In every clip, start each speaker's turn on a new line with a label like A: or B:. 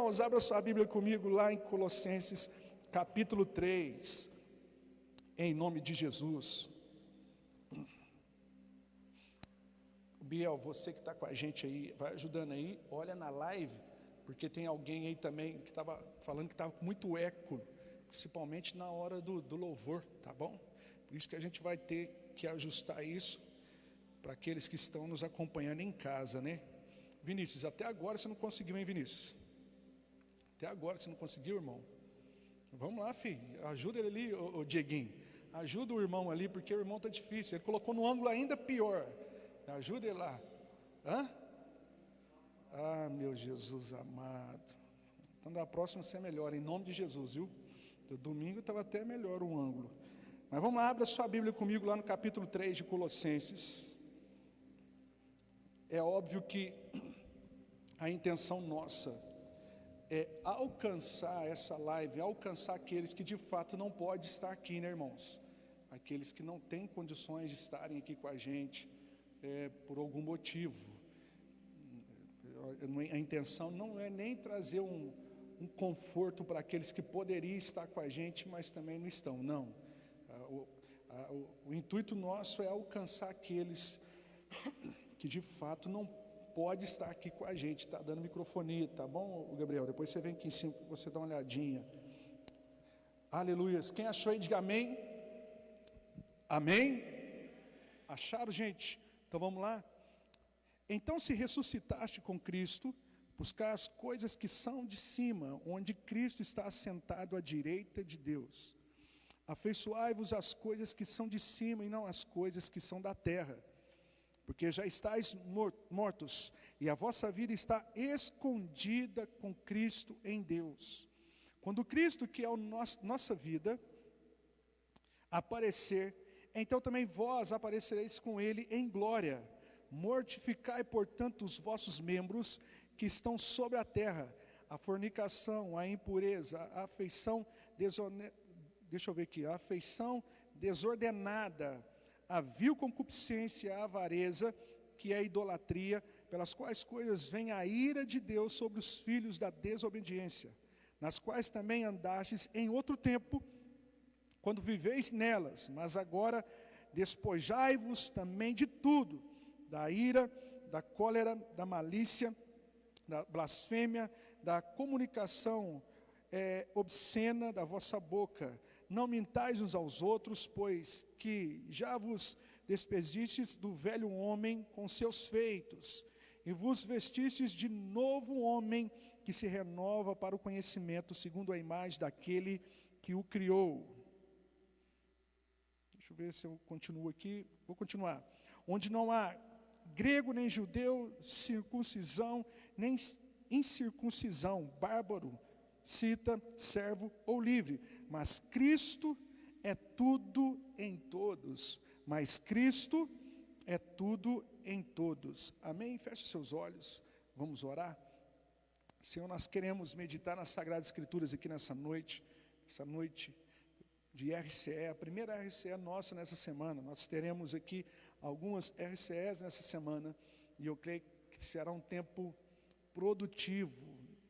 A: irmãos, abra sua Bíblia comigo lá em Colossenses, capítulo 3, em nome de Jesus. Biel, você que está com a gente aí, vai ajudando aí, olha na live, porque tem alguém aí também que estava falando que estava com muito eco, principalmente na hora do louvor, tá bom? Por isso que a gente vai ter que ajustar isso para aqueles que estão nos acompanhando em casa, né? Vinícius, até agora você não conseguiu, hein, Vinícius? Até agora você não conseguiu, irmão? Vamos lá, filho, ajuda ele ali, ô Dieguinho. Ajuda o irmão ali, porque o irmão está difícil. Ele colocou no ângulo ainda pior. Ajuda ele lá. Hã? Ah, meu Jesus amado. Então da próxima você é melhor, em nome de Jesus, viu? Do domingo estava até melhor o ângulo. Mas vamos lá, abra sua Bíblia comigo lá no capítulo 3 de Colossenses. É óbvio que a intenção nossa é alcançar essa live, alcançar aqueles que de fato não podem estar aqui, né, irmãos? Aqueles que não têm condições de estarem aqui com a gente, por algum motivo. A intenção não é nem trazer um conforto para aqueles que poderiam estar com a gente, mas também não estão, não. O intuito nosso é alcançar aqueles que de fato não pode estar aqui com a gente. Está dando microfonia, tá bom, Gabriel? Depois você vem aqui em cima para você dar uma olhadinha. Aleluias. Quem achou aí, diga amém. Amém? Acharam, gente? Então vamos lá. Então, se ressuscitaste com Cristo, buscar as coisas que são de cima, onde Cristo está assentado à direita de Deus. Afeiçoai-vos às coisas que são de cima e não às coisas que são da terra. Porque já estáis mortos, e a vossa vida está escondida com Cristo em Deus. Quando Cristo, que é a nossa vida, aparecer, então também vós aparecereis com Ele em glória. Mortificai, portanto, os vossos membros que estão sobre a terra, a fornicação, a impureza, a afeição desordenada, a vil concupiscência, a avareza, que é a idolatria, pelas quais coisas vem a ira de Deus sobre os filhos da desobediência, nas quais também andastes em outro tempo, quando viveis nelas, mas agora despojai-vos também de tudo, da ira, da cólera, da malícia, da blasfêmia, da comunicação obscena da vossa boca. Não mintais uns aos outros, pois que já vos despedistes do velho homem com seus feitos, e vos vestistes de novo homem que se renova para o conhecimento, segundo a imagem daquele que o criou. Deixa eu ver se eu continuo aqui. Vou continuar. Onde não há grego nem judeu, circuncisão nem incircuncisão, bárbaro, cita, servo ou livre, mas Cristo é tudo em todos. Mas Cristo é tudo em todos. Amém? Feche seus olhos, vamos orar. Senhor, nós queremos meditar nas Sagradas Escrituras aqui nessa noite de RCE, a primeira RCE nossa nessa semana. Nós teremos aqui algumas RCEs nessa semana, e eu creio que será um tempo produtivo,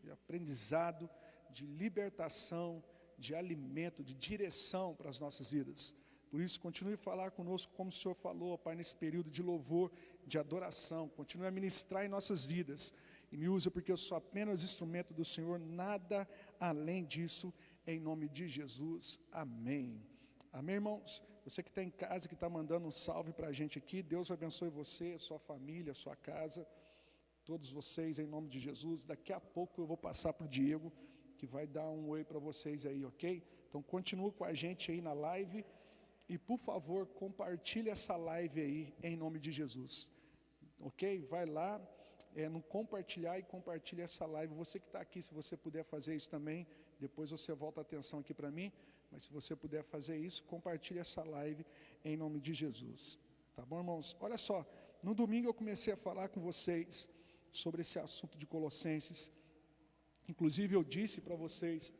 A: de aprendizado, de libertação, de alimento, de direção para as nossas vidas. Por isso, continue a falar conosco como o Senhor falou, Pai, nesse período de louvor, de adoração. Continue a ministrar em nossas vidas. E me usa porque eu sou apenas instrumento do Senhor, nada além disso, em nome de Jesus. Amém. Amém, irmãos? Você que está em casa, que está mandando um salve para a gente aqui, Deus abençoe você, a sua família, a sua casa, todos vocês, em nome de Jesus. Daqui a pouco eu vou passar para o Diego, que vai dar um oi para vocês aí, ok? Então continua com a gente aí na live. E por favor, compartilhe essa live aí, em nome de Jesus. Ok? Vai lá, no compartilhar, e compartilhe essa live. Você que está aqui, se você puder fazer isso também, depois você volta a atenção aqui para mim, mas se você puder fazer isso, compartilhe essa live em nome de Jesus. Tá bom, irmãos? Olha só, no domingo eu comecei a falar com vocês sobre esse assunto de Colossenses. Inclusive eu disse para vocês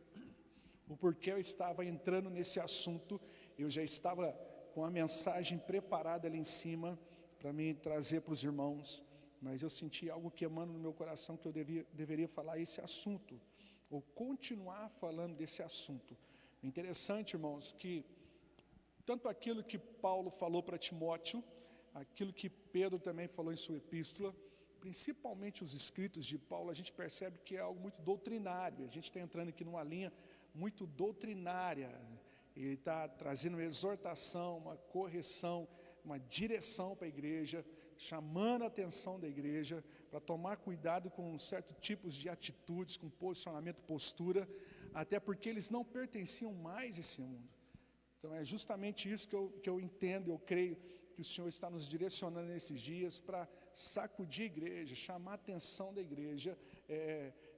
A: o porquê eu estava entrando nesse assunto. Eu já estava com a mensagem preparada ali em cima para me trazer para os irmãos, mas eu senti algo queimando no meu coração que eu deveria falar esse assunto. ou continuar falando desse assunto. Interessante, irmãos, que tanto aquilo que Paulo falou para Timóteo, aquilo que Pedro também falou em sua epístola, principalmente os escritos de Paulo, a gente percebe que é algo muito doutrinário. A gente está entrando aqui numa linha muito doutrinária. Ele está trazendo uma exortação, uma correção, uma direção para a igreja, chamando a atenção da igreja para tomar cuidado com certos tipos de atitudes, com posicionamento, postura, até porque eles não pertenciam mais a esse mundo. Então é justamente isso que eu entendo, eu creio que o Senhor está nos direcionando nesses dias para sacudir a igreja, chamar a atenção da igreja,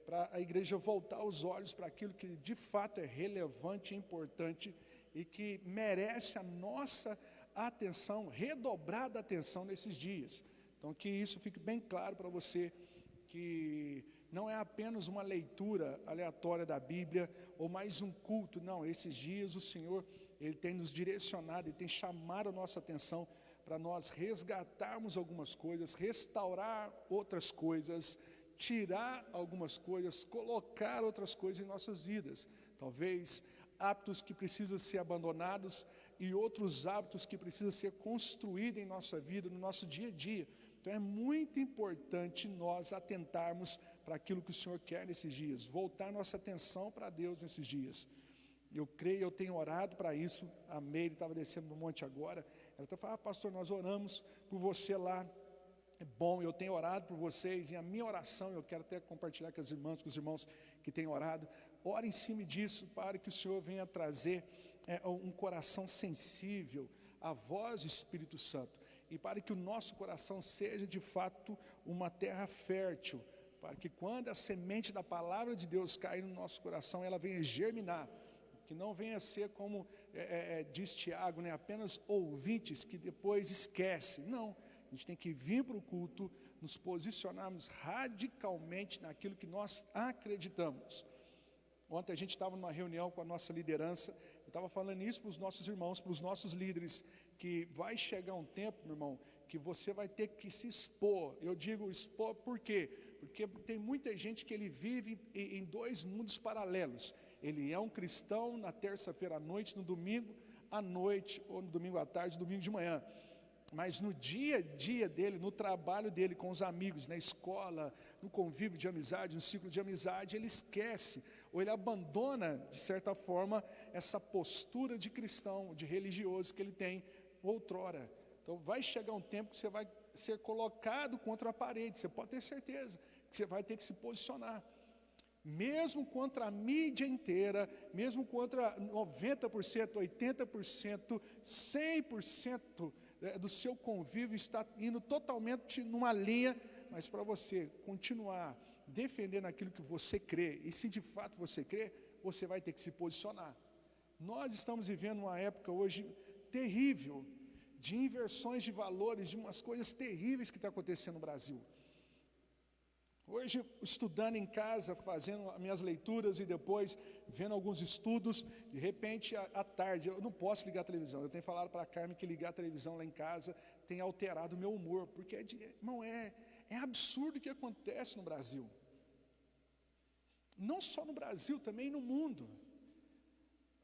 A: para a igreja voltar os olhos para aquilo que de fato é relevante e importante e que merece a nossa atenção, redobrada atenção nesses dias. Então que isso fique bem claro para você, que não é apenas uma leitura aleatória da Bíblia ou mais um culto, não, esses dias o Senhor, Ele tem nos direcionado, Ele tem chamado a nossa atenção para nós resgatarmos algumas coisas, restaurar outras coisas, tirar algumas coisas, colocar outras coisas em nossas vidas. Talvez hábitos que precisam ser abandonados e outros hábitos que precisam ser construídos em nossa vida, no nosso dia a dia. Então é muito importante nós atentarmos para aquilo que o Senhor quer nesses dias, voltar nossa atenção para Deus nesses dias. Eu creio, eu tenho orado para isso. A Meire estava descendo no monte agora, ela até falou, pastor, nós oramos por você lá. É bom, eu tenho orado por vocês, e a minha oração, eu quero até compartilhar com as irmãs, com os irmãos que têm orado, ora em cima disso, para que o Senhor venha trazer um coração sensível à voz do Espírito Santo, e para que o nosso coração seja de fato uma terra fértil, para que quando a semente da palavra de Deus cair no nosso coração, ela venha germinar, que não venha ser como diz Tiago, né, apenas ouvintes que depois esquecem. Não, a gente tem que vir para o culto, nos posicionarmos radicalmente naquilo que nós acreditamos. Ontem a gente estava numa reunião com a nossa liderança, eu estava falando isso para os nossos irmãos, para os nossos líderes, que vai chegar um tempo, meu irmão, que você vai ter que se expor. Eu digo expor por quê? Porque tem muita gente que ele vive em dois mundos paralelos. Ele é um cristão na terça-feira à noite, no domingo à noite, ou no domingo à tarde, domingo de manhã. Mas no dia a dia dele, no trabalho dele com os amigos, na escola, no convívio de amizade, no ciclo de amizade, ele esquece, ou ele abandona, de certa forma, essa postura de cristão, de religioso que ele tem outrora. Então vai chegar um tempo que você vai ser colocado contra a parede, você pode ter certeza que você vai ter que se posicionar. Mesmo contra a mídia inteira, mesmo contra 90%, 80%, 100% do seu convívio está indo totalmente numa linha, mas para você continuar defendendo aquilo que você crê, e se de fato você crê, você vai ter que se posicionar. Nós estamos vivendo uma época hoje terrível, de inversões de valores, de umas coisas terríveis que está acontecendo no Brasil. Hoje, estudando em casa, fazendo as minhas leituras e depois vendo alguns estudos, de repente, à tarde, eu não posso ligar a televisão. Eu tenho falado para a Carmen que ligar a televisão lá em casa tem alterado o meu humor, porque, irmão, é absurdo o que acontece no Brasil. Não só no Brasil, também no mundo.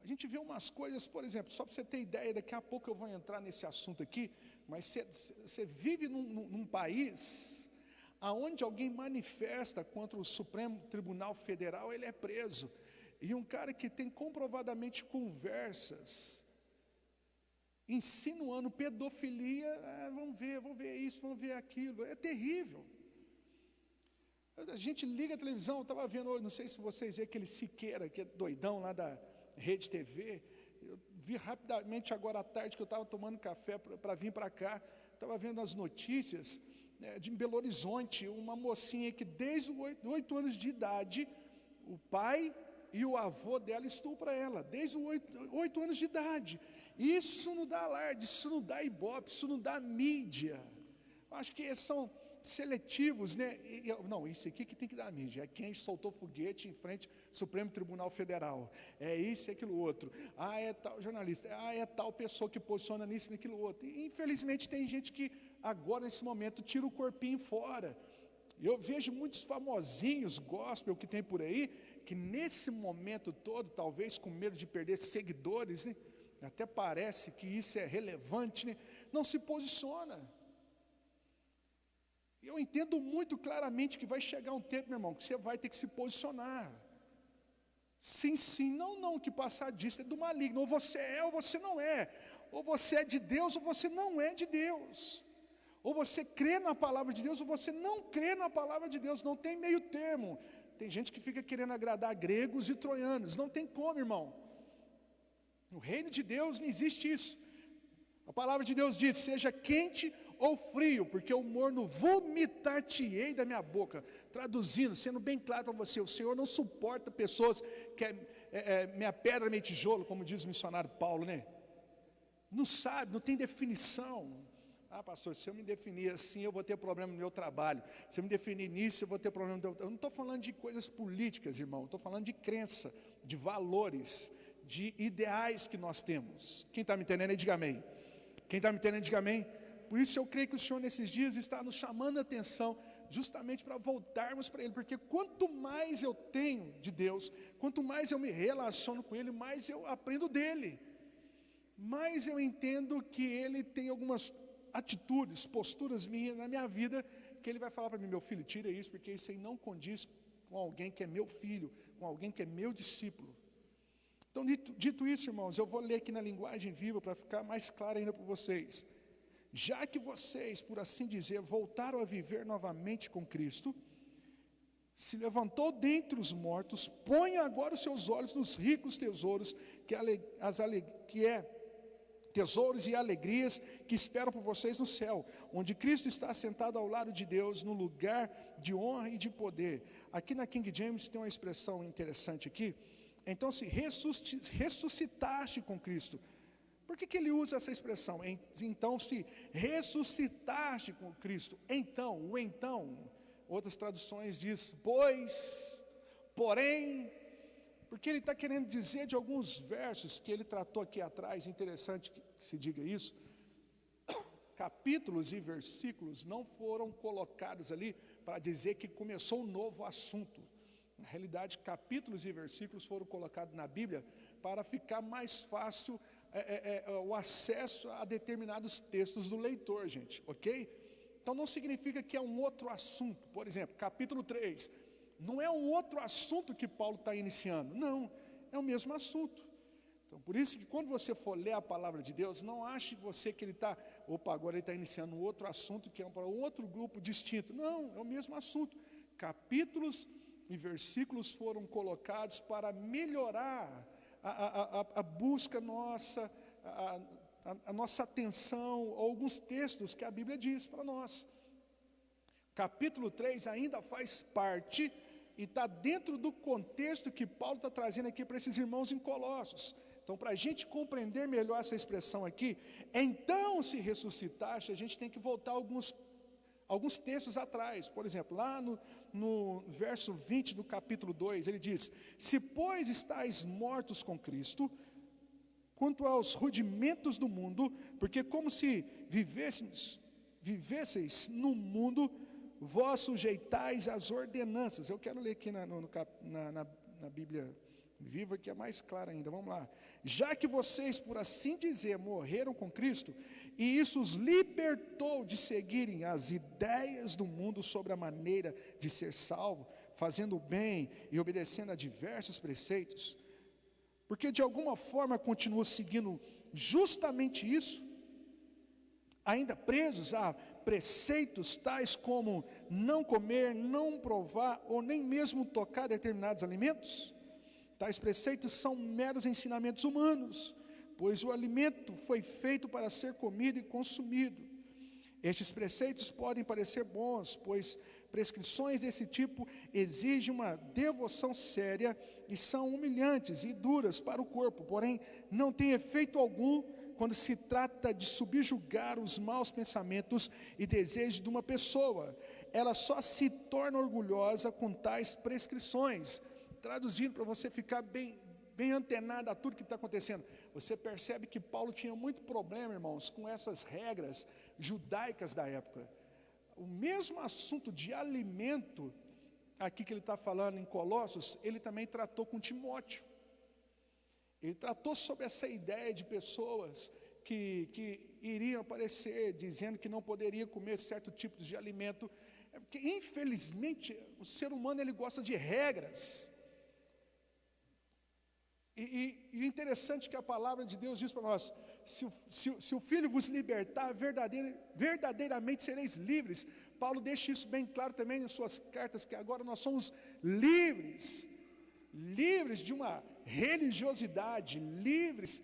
A: A gente vê umas coisas, por exemplo, só para você ter ideia, daqui a pouco eu vou entrar nesse assunto aqui, mas você vive num país aonde alguém manifesta contra o Supremo Tribunal Federal, ele é preso. E um cara que tem comprovadamente conversas, insinuando pedofilia, vamos ver isso, vamos ver aquilo, é terrível. A gente liga a televisão, eu estava vendo, não sei se vocês viram aquele Siqueira, que é doidão lá da Rede TV, eu vi rapidamente agora à tarde que eu estava tomando café para vir para cá, estava vendo as notícias, de Belo Horizonte, uma mocinha que desde os 8 anos de idade, o pai e o avô dela estupram ela, desde os 8 anos de idade. Isso não dá alarde, isso não dá ibope, isso não dá mídia. Acho que são seletivos, né? Não, isso aqui que tem que dar mídia, é quem soltou foguete em frente ao Supremo Tribunal Federal, é isso e aquilo outro, é tal jornalista, é tal pessoa que posiciona nisso e naquilo outro. E, infelizmente tem gente que agora nesse momento tira o corpinho fora. Eu vejo muitos famosinhos gospel que tem por aí, que nesse momento todo, talvez com medo de perder seguidores, né? Até parece que isso é relevante, né? Não se posiciona. Eu entendo muito claramente que vai chegar um tempo, meu irmão, que você vai ter que se posicionar. Sim, sim, não, não, que passar disso é do maligno. Ou você é ou você não é. Ou você é de Deus ou você não é de Deus. Ou você crê na palavra de Deus ou você não crê na palavra de Deus. Não tem meio termo. Tem gente que fica querendo agradar gregos e troianos. Não tem como, irmão. No reino de Deus não existe isso. A palavra de Deus diz: seja quente ou frio, porque o morno vomitar-te-ei da minha boca. Traduzindo, sendo bem claro para você, o Senhor não suporta pessoas que minha pedra, meu tijolo, como diz o missionário Paulo, né? Não sabe, não tem definição. Ah, pastor, se eu me definir assim, eu vou ter problema no meu trabalho. Se eu me definir nisso, eu vou ter problema no meu... Eu não estou falando de coisas políticas, irmão. Estou falando de crença, de valores, de ideais que nós temos. Quem está me entendendo aí, diga amém. Quem está me entendendo, diga amém. Por isso eu creio que o Senhor nesses dias está nos chamando a atenção, justamente para voltarmos para Ele. Porque quanto mais eu tenho de Deus, quanto mais eu me relaciono com Ele, mais eu aprendo dEle. Mais eu entendo que Ele tem algumas atitudes, posturas minhas na minha vida, que Ele vai falar para mim: meu filho, tira isso, porque isso aí não condiz com alguém que é meu filho, com alguém que é meu discípulo. Então, dito isso, irmãos, eu vou ler aqui na linguagem viva para ficar mais claro ainda para vocês. Já que vocês, por assim dizer, voltaram a viver novamente com Cristo, se levantou dentre os mortos, ponha agora os seus olhos nos ricos tesouros, tesouros e alegrias que esperam por vocês no céu, onde Cristo está assentado ao lado de Deus, no lugar de honra e de poder. Aqui na King James tem uma expressão interessante aqui. Então, se ressuscitaste com Cristo. Por que ele usa essa expressão? Então, se ressuscitaste com Cristo. Então, outras traduções diz, pois, porém, porque ele está querendo dizer de alguns versos que ele tratou aqui atrás, interessante que se diga isso, capítulos e versículos não foram colocados ali para dizer que começou um novo assunto. Na realidade, capítulos e versículos foram colocados na Bíblia para ficar mais fácil o acesso a determinados textos do leitor, gente, ok? Então não significa que é um outro assunto. Por exemplo, capítulo 3, não é um outro assunto que Paulo está iniciando, não, é o mesmo assunto. Então, por isso que quando você for ler a palavra de Deus, não ache você que ele está, agora ele está iniciando um outro assunto que é para um outro grupo distinto. Não, é o mesmo assunto. Capítulos e versículos foram colocados para melhorar a busca nossa, a nossa atenção, a alguns textos que a Bíblia diz para nós. Capítulo 3 ainda faz parte e está dentro do contexto que Paulo está trazendo aqui para esses irmãos em Colossos. Então, para a gente compreender melhor essa expressão aqui, então se ressuscitaste, a gente tem que voltar alguns textos atrás. Por exemplo, lá no verso 20 do capítulo 2, ele diz, se pois estáis mortos com Cristo, quanto aos rudimentos do mundo, porque como se vivesseis no mundo, vós sujeitais às ordenanças. Eu quero ler aqui na Bíblia Viva, que é mais clara ainda, vamos lá. Já que vocês, por assim dizer, morreram com Cristo, e isso os libertou de seguirem as ideias do mundo sobre a maneira de ser salvo, fazendo o bem e obedecendo a diversos preceitos, porque de alguma forma continua seguindo justamente isso, ainda presos a preceitos tais como não comer, não provar ou nem mesmo tocar determinados alimentos. Tais preceitos são meros ensinamentos humanos, pois o alimento foi feito para ser comido e consumido. Estes preceitos podem parecer bons, pois prescrições desse tipo exigem uma devoção séria e são humilhantes e duras para o corpo, porém não têm efeito algum quando se trata de subjugar os maus pensamentos e desejos de uma pessoa. Ela só se torna orgulhosa com tais prescrições. Traduzindo para você ficar bem antenado a tudo que está acontecendo. Você percebe que Paulo tinha muito problema, irmãos, com essas regras judaicas da época. O mesmo assunto de alimento aqui que ele está falando em Colossos, ele também tratou com Timóteo. Ele tratou sobre essa ideia de pessoas que iriam aparecer dizendo que não poderia comer certo tipo de alimento. Porque, infelizmente, o ser humano ele gosta de regras. E o interessante é que a palavra de Deus diz para nós: se o Filho vos libertar, verdadeiramente sereis livres. Paulo deixa isso bem claro também em suas cartas, que agora nós somos livres de uma religiosidade, livres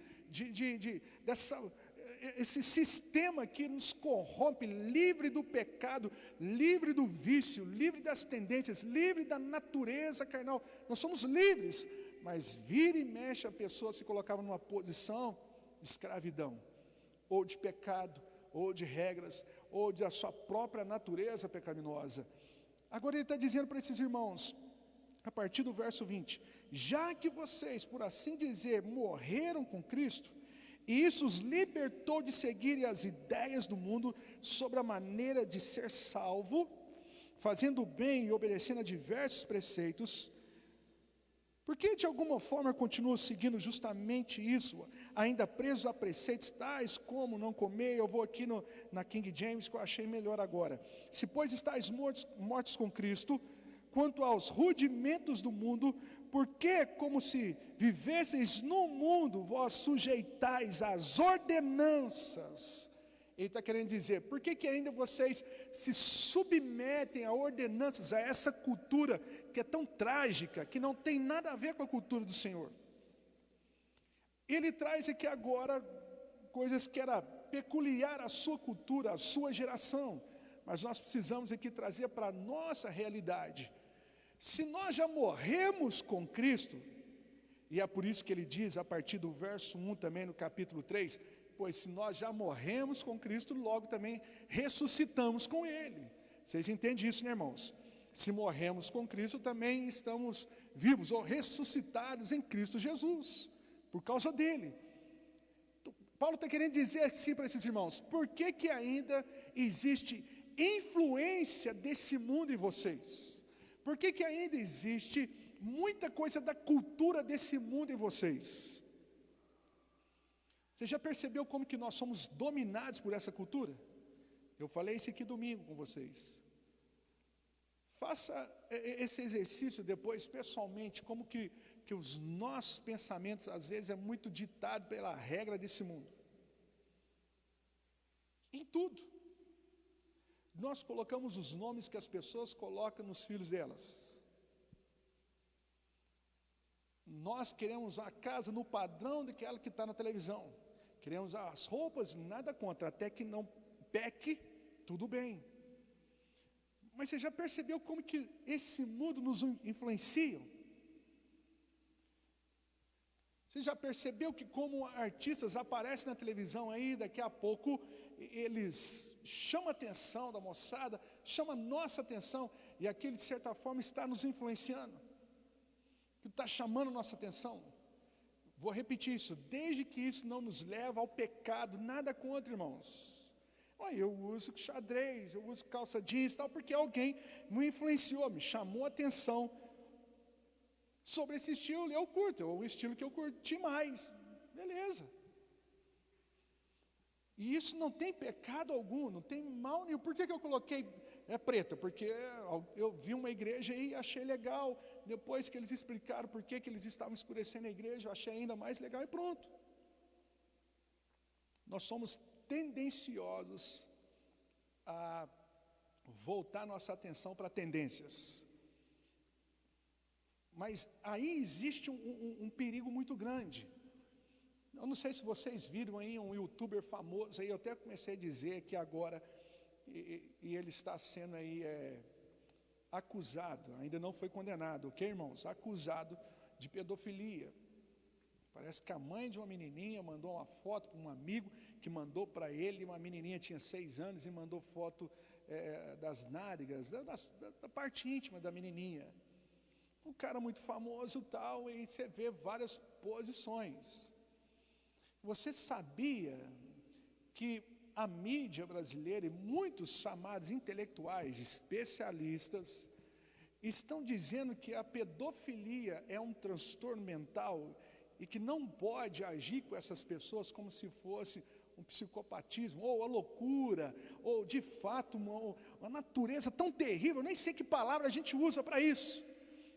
A: esse sistema que nos corrompe, livre do pecado, livre do vício, livre das tendências, livre da natureza carnal. Nós somos livres, mas vira e mexe a pessoa se colocava numa posição de escravidão, ou de pecado, ou de regras, ou de a sua própria natureza pecaminosa. Agora ele está dizendo para esses irmãos, a partir do verso 20: já que vocês, por assim dizer, morreram com Cristo, e isso os libertou de seguirem as ideias do mundo sobre a maneira de ser salvo, fazendo o bem e obedecendo a diversos preceitos, porque de alguma forma continuam seguindo justamente isso, ainda presos a preceitos tais como não comer. Eu vou aqui na King James, que eu achei melhor agora. Se pois estáis mortos com Cristo, quanto aos rudimentos do mundo, porque como se vivesseis no mundo, vós sujeitais às ordenanças. Ele está querendo dizer, por que ainda vocês se submetem a ordenanças, a essa cultura que é tão trágica, que não tem nada a ver com a cultura do Senhor? Ele traz aqui agora coisas que era peculiar à sua cultura, à sua geração, mas nós precisamos aqui trazer para a nossa realidade. Se nós já morremos com Cristo, e é por isso que ele diz a partir do verso 1 também no capítulo 3, pois se nós já morremos com Cristo, logo também ressuscitamos com Ele. Vocês entendem isso, né, irmãos? Se morremos com Cristo, também estamos vivos ou ressuscitados em Cristo Jesus, por causa dele. Paulo está querendo dizer assim para esses irmãos: por que ainda existe influência desse mundo em vocês? Por que ainda existe muita coisa da cultura desse mundo em vocês? Você já percebeu como que nós somos dominados por essa cultura? Eu falei isso aqui domingo com vocês. Faça esse exercício depois pessoalmente, como que os nossos pensamentos às vezes é muito ditado pela regra desse mundo. Em tudo. Nós colocamos os nomes que as pessoas colocam nos filhos delas. Nós queremos a casa no padrão daquela que está na televisão. Queremos as roupas, nada contra, até que não peque, tudo bem. Mas você já percebeu como que esse mundo nos influencia? Você já percebeu que como artistas aparecem na televisão aí, daqui a pouco eles chamam a atenção da moçada, chamam a nossa atenção, e aquilo de certa forma está nos influenciando, que está chamando a nossa atenção. Vou repetir isso, desde que isso não nos leva ao pecado, nada contra, irmãos. Eu uso xadrez, eu uso calça jeans, tal, porque alguém me influenciou, me chamou a atenção sobre esse estilo, e eu curto, é o estilo que eu curti mais, beleza. E isso não tem pecado algum, não tem mal nenhum. Por que eu coloquei preta? Porque eu vi uma igreja aí, achei legal. Depois que eles explicaram por que eles estavam escurecendo a igreja, eu achei ainda mais legal e pronto. Nós somos tendenciosos a voltar nossa atenção para tendências. Mas aí existe um perigo muito grande. Eu não sei se vocês viram aí um youtuber famoso, aí eu até comecei a dizer que agora, e ele está sendo aí acusado, ainda não foi condenado, ok, irmãos? Acusado de pedofilia. Parece que a mãe de uma menininha mandou uma foto para um amigo, que mandou para ele, uma menininha tinha 6 anos e mandou foto das nádegas, da parte íntima da menininha. Um cara muito famoso tal, e você vê várias posições. Você sabia que a mídia brasileira e muitos chamados intelectuais, especialistas, estão dizendo que a pedofilia é um transtorno mental e que não pode agir com essas pessoas como se fosse um psicopatismo, ou a loucura, ou de fato uma natureza tão terrível, nem sei que palavra a gente usa para isso,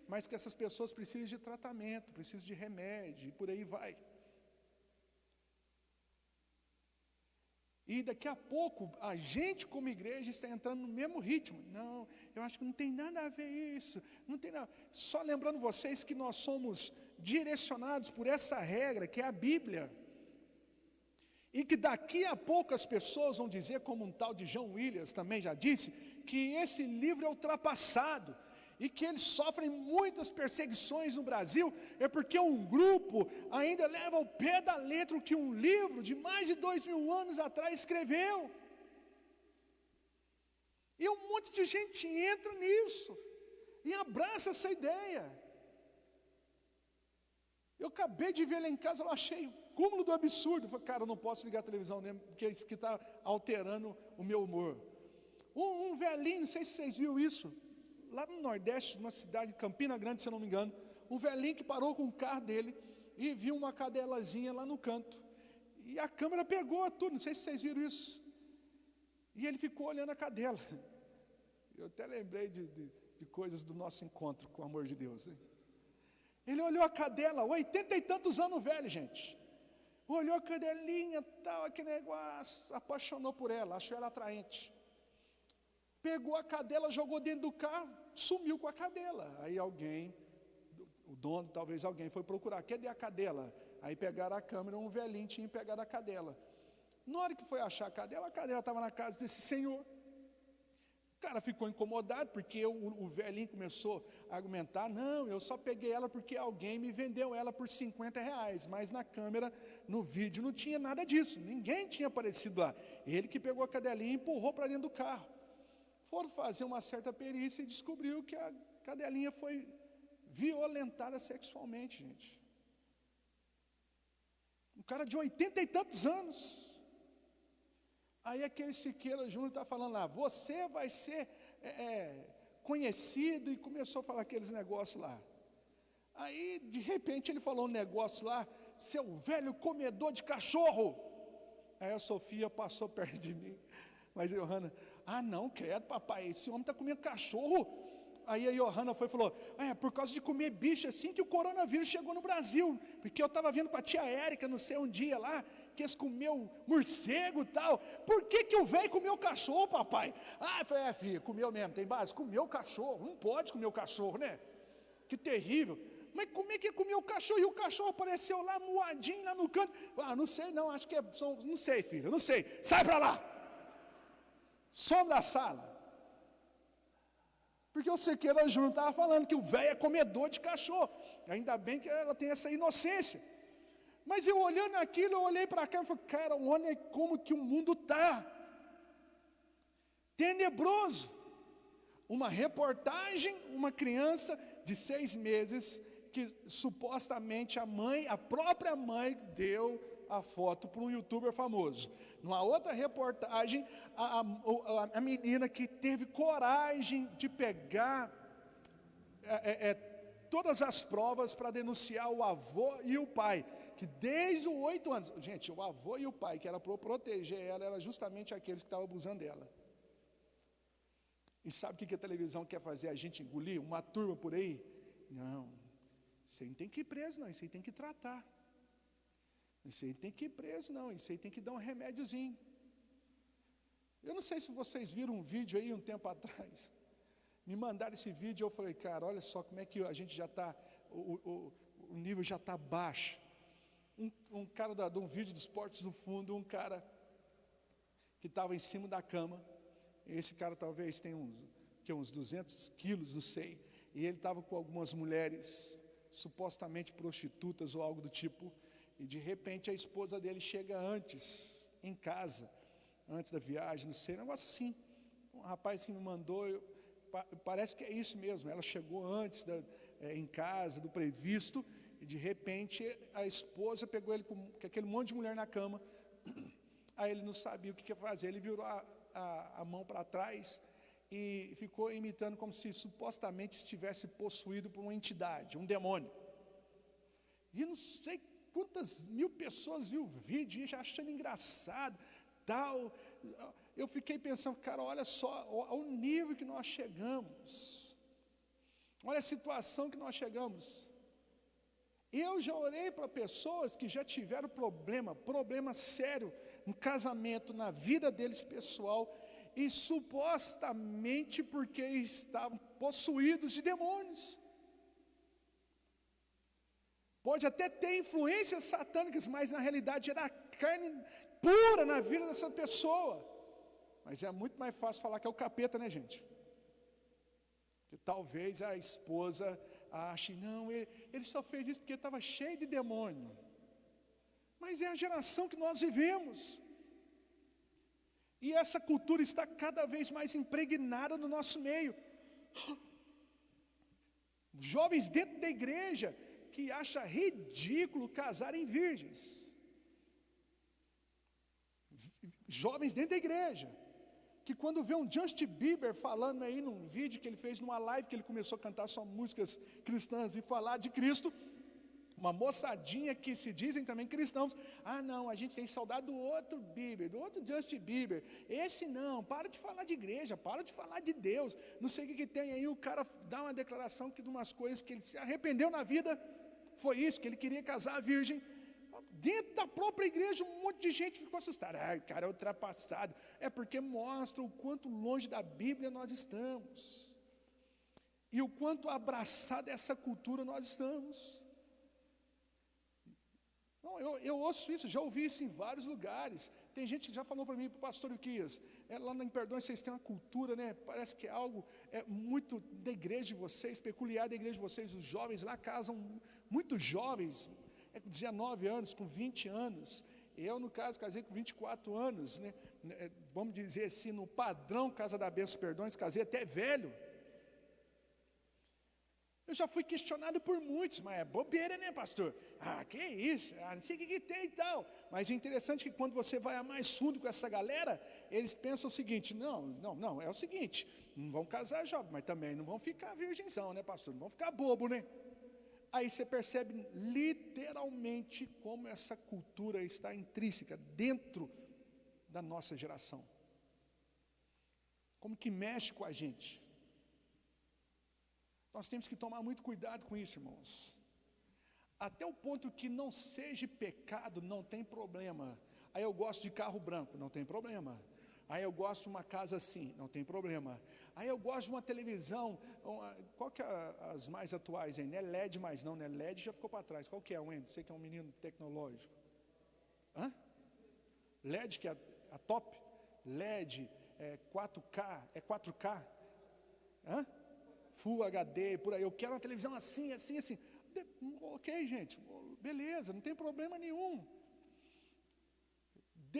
A: mas que essas pessoas precisam de tratamento, precisam de remédio, e por aí vai. E daqui a pouco, a gente como igreja está entrando no mesmo ritmo. Não, eu acho que não tem nada a ver isso, não tem nada. Só lembrando vocês que nós somos direcionados por essa regra, que é a Bíblia. E que daqui a pouco as pessoas vão dizer, como um tal de John Williams também já disse, que esse livro é ultrapassado. E que eles sofrem muitas perseguições no Brasil, é porque um grupo ainda leva ao pé da letra o que um livro de mais de 2000 anos atrás escreveu. E um monte de gente entra nisso, e abraça essa ideia. Eu acabei de ver lá em casa, eu achei o cúmulo do absurdo. Eu falei, cara, eu não posso ligar a televisão mesmo, porque isso que está alterando o meu humor. Um velhinho, não sei se vocês viram isso, lá no Nordeste, numa cidade, Campina Grande, se eu não me engano, um velhinho que parou com o carro dele e viu uma cadelazinha lá no canto. E a câmera pegou tudo, não sei se vocês viram isso. E ele ficou olhando a cadela. Eu até lembrei de coisas do nosso encontro com o amor de Deus, hein? Ele olhou a cadela, 80 e tantos anos velho, gente. Olhou a cadelinha, tal, aquele negócio, apaixonou por ela, achou ela atraente. Pegou a cadela, jogou dentro do carro, sumiu com a cadela. Aí alguém, o dono, talvez alguém, foi procurar, cadê a cadela? Aí pegaram a câmera, um velhinho tinha pegado a cadela. Na hora que foi achar a cadela estava na casa desse senhor. O cara ficou incomodado, porque o velhinho começou a argumentar, não, eu só peguei ela porque alguém me vendeu ela por R$50, mas na câmera, no vídeo, não tinha nada disso, ninguém tinha aparecido lá. Ele que pegou a cadelinha e empurrou para dentro do carro. Foram fazer uma certa perícia e descobriu que a cadelinha foi violentada sexualmente, gente. Um cara de 80 e tantos anos. Aí aquele Siqueira Júnior está falando lá, você vai ser conhecido, e começou a falar aqueles negócios lá. Aí, de repente, ele falou um negócio lá, seu velho comedor de cachorro. Aí a Sofia passou perto de mim, mas a Johanna, não, credo, papai, esse homem está comendo cachorro. Aí a Johanna foi e falou, por causa de comer bicho assim que o coronavírus chegou no Brasil, porque eu estava vendo com a tia Érica, não sei, um dia lá, que eles comeu morcego e tal. Por que o velho comeu cachorro, papai? Eu falei, filha, comeu mesmo, tem base? Comeu cachorro, não pode comer o cachorro, né? Que terrível. Mas como é que comeu o cachorro? E o cachorro apareceu lá, moadinho, lá no canto. Não sei não, acho que não sei, filha, não sei. Sai para lá! Some da sala. Porque o Siqueira Júnior estava falando que o velho é comedor de cachorro. Ainda bem que ela tem essa inocência. Mas eu olhando aquilo, eu olhei para cá e falei, cara, olha como que o mundo está. Tenebroso. Uma reportagem, uma criança de 6 meses, que supostamente a própria mãe deu a foto para um youtuber famoso. Numa outra reportagem, a menina que teve coragem de pegar todas as provas para denunciar o avô e o pai, que desde os 8 anos, gente, o avô e o pai, que era para proteger ela, era justamente aqueles que estavam abusando dela. E sabe o que a televisão quer fazer? A gente engolir uma turma por aí? Não, isso aí não tem que ir preso não, isso aí tem que tratar. Isso aí tem que ir preso não, isso aí tem que dar um remédiozinho. Eu não sei se vocês viram um vídeo aí um tempo atrás. Me mandaram esse vídeo e eu falei, cara, olha só como é que a gente já está, o nível já está baixo. Um cara de um vídeo de esportes do fundo, um cara que estava em cima da cama. Esse cara talvez tenha uns 200 quilos, não sei. E ele estava com algumas mulheres, supostamente prostitutas ou algo do tipo. E de repente a esposa dele chega antes, em casa, antes da viagem, não sei, um negócio assim. Um rapaz que me mandou, parece que é isso mesmo, ela chegou antes em casa, do previsto, e de repente a esposa pegou ele com aquele monte de mulher na cama. Aí ele não sabia o que ia fazer, ele virou a mão para trás e ficou imitando como se supostamente estivesse possuído por uma entidade, um demônio. E não sei quantas mil pessoas viu o vídeo, e achando engraçado, tal. Eu fiquei pensando, cara, olha só ao nível que nós chegamos. Olha a situação que nós chegamos. Eu já orei para pessoas que já tiveram problema sério no casamento, na vida deles pessoal, e supostamente porque estavam possuídos de demônios. Pode até ter influências satânicas, mas na realidade era carne pura na vida dessa pessoa. Mas é muito mais fácil falar que é o capeta, né, gente? Que talvez a esposa ache, não, ele só fez isso porque estava cheio de demônio. Mas é a geração que nós vivemos. E essa cultura está cada vez mais impregnada no nosso meio. Jovens dentro da igreja que acham ridículo casarem virgens. Jovens dentro da igreja que quando vê um Justin Bieber falando aí num vídeo que ele fez numa live, que ele começou a cantar só músicas cristãs e falar de Cristo, uma moçadinha que se dizem também cristãos, não, a gente tem saudade do outro Bieber, do outro Justin Bieber, esse não, para de falar de igreja, para de falar de Deus, não sei o que tem aí, o cara dá uma declaração que de umas coisas que ele se arrependeu na vida, foi isso, que ele queria casar virgem. Dentro da própria igreja, um monte de gente ficou assustada. Cara, é ultrapassado. É porque mostra o quanto longe da Bíblia nós estamos. E o quanto abraçado essa cultura nós estamos. Não, eu ouço isso, já ouvi isso em vários lugares. Tem gente que já falou para mim, para o pastor Uquias, lá em Perdões vocês têm uma cultura, né? Parece que é algo muito da igreja de vocês, peculiar da igreja de vocês. Os jovens lá casam, muitos jovens, com 19 anos, com 20 anos. Eu, no caso, casei com 24 anos, né? Vamos dizer assim, no padrão Casa da Bênção Perdões, casei até velho. Eu já fui questionado por muitos, mas é bobeira, né, pastor? Que isso? Não sei o que tem e tal. Mas o interessante é que quando você vai a mais fundo com essa galera, eles pensam o seguinte, não, é o seguinte, não vão casar jovem, mas também não vão ficar virgenzão, né, pastor? Não vão ficar bobo, né? Aí você percebe literalmente como essa cultura está intrínseca dentro da nossa geração. Como que mexe com a gente. Nós temos que tomar muito cuidado com isso, irmãos. Até o ponto que não seja pecado, não tem problema. Aí eu gosto de carro branco, não tem problema. Aí eu gosto de uma casa assim, não tem problema. Aí eu gosto de uma televisão, qual que é as mais atuais aí? Não é LED mais não, né? LED já ficou para trás. Qual que é, Wendy? Você que é um menino tecnológico. LED que é a top? LED, 4K, é 4K? Full HD, por aí. Eu quero uma televisão assim. Ok, gente, beleza, não tem problema nenhum.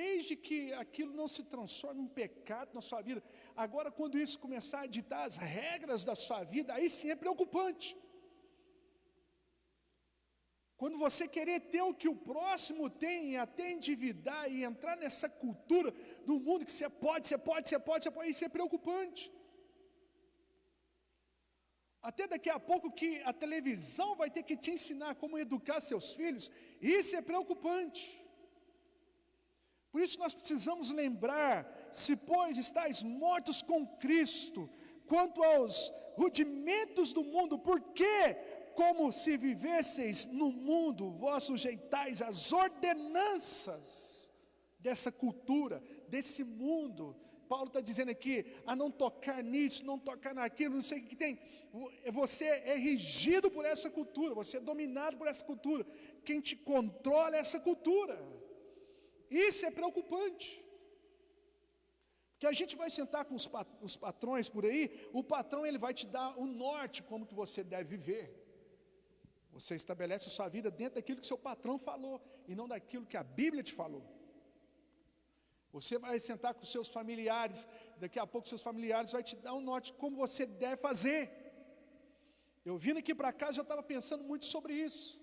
A: Desde que aquilo não se transforme em pecado na sua vida. Agora, quando isso começar a ditar as regras da sua vida, aí sim é preocupante. Quando você querer ter o que o próximo tem, e até endividar e entrar nessa cultura do mundo que você pode, isso é preocupante. Até daqui a pouco que a televisão vai ter que te ensinar como educar seus filhos, isso é preocupante. Por isso nós precisamos lembrar, se pois estáis mortos com Cristo, quanto aos rudimentos do mundo, porque como se vivesseis no mundo, vós sujeitais às ordenanças dessa cultura, desse mundo. Paulo está dizendo aqui, a não tocar nisso, não tocar naquilo, não sei o que tem. Você é regido por essa cultura, você é dominado por essa cultura. Quem te controla é essa cultura. Isso é preocupante. Porque a gente vai sentar com os patrões por aí, o patrão ele vai te dar o norte, como que você deve viver. Você estabelece a sua vida dentro daquilo que seu patrão falou, e não daquilo que a Bíblia te falou. Você vai sentar com seus familiares, daqui a pouco seus familiares vai te dar um norte como você deve fazer. Eu vindo aqui para casa, já estava pensando muito sobre isso.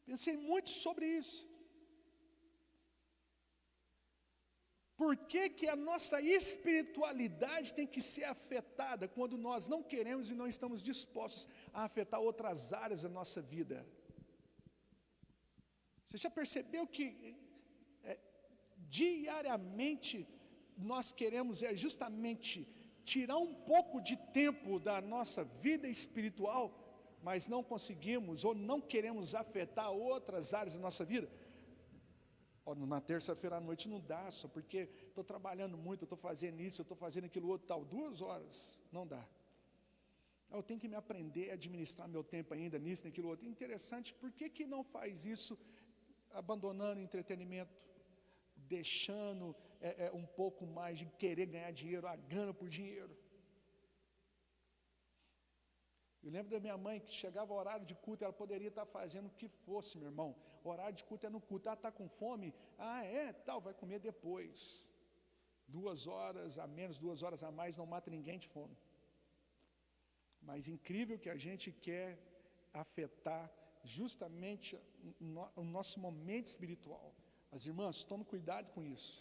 A: Pensei muito sobre isso. Por que a nossa espiritualidade tem que ser afetada quando nós não queremos e não estamos dispostos a afetar outras áreas da nossa vida? Você já percebeu que diariamente nós queremos justamente tirar um pouco de tempo da nossa vida espiritual, mas não conseguimos ou não queremos afetar outras áreas da nossa vida? Na terça-feira à noite não dá, só porque estou trabalhando muito, eu estou fazendo isso, eu estou fazendo aquilo outro, tal, 2 horas, não dá. Eu tenho que me aprender a administrar meu tempo ainda nisso, naquilo outro. Interessante, por que não faz isso abandonando o entretenimento, deixando um pouco mais de querer ganhar dinheiro, a gana por dinheiro? Eu lembro da minha mãe que chegava ao horário de culto, ela poderia estar fazendo o que fosse, meu irmão. O horário de culto é no culto. Está com fome? Tal, vai comer depois. 2 horas a menos, 2 horas a mais, não mata ninguém de fome. Mas incrível que a gente quer afetar justamente o nosso momento espiritual. As irmãs, tome cuidado com isso.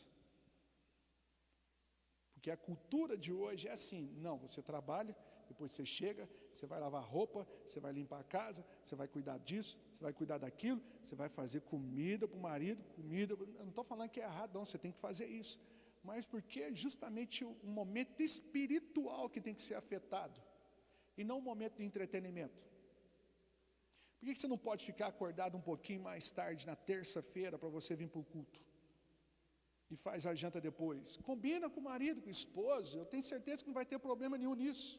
A: Porque a cultura de hoje é assim, não, você trabalha, depois você chega, você vai lavar roupa, você vai limpar a casa, você vai cuidar disso, você vai cuidar daquilo, você vai fazer comida para o marido, eu não estou falando que é errado, não, você tem que fazer isso. Mas porque é justamente o momento espiritual que tem que ser afetado, e não o momento de entretenimento. Por que você não pode ficar acordado um pouquinho mais tarde, na terça-feira, para você vir para o culto? E faz a janta depois. Combina com o marido, com o esposo, eu tenho certeza que não vai ter problema nenhum nisso.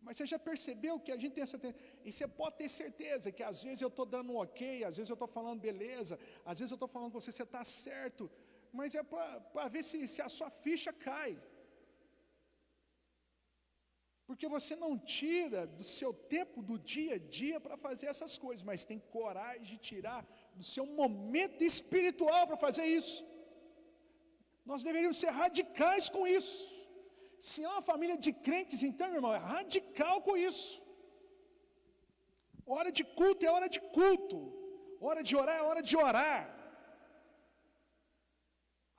A: Mas você já percebeu que a gente tem essa tendência? E você pode ter certeza que às vezes eu estou dando um ok, às vezes eu estou falando beleza, às vezes eu estou falando com você está certo, mas é para ver se a sua ficha cai. Porque você não tira do seu tempo do dia a dia para fazer essas coisas, mas tem coragem de tirar do seu momento espiritual para fazer isso. Nós deveríamos ser radicais com isso. Se é uma família de crentes, então, meu irmão, é radical com isso. Hora de culto é hora de culto. Hora de orar é hora de orar.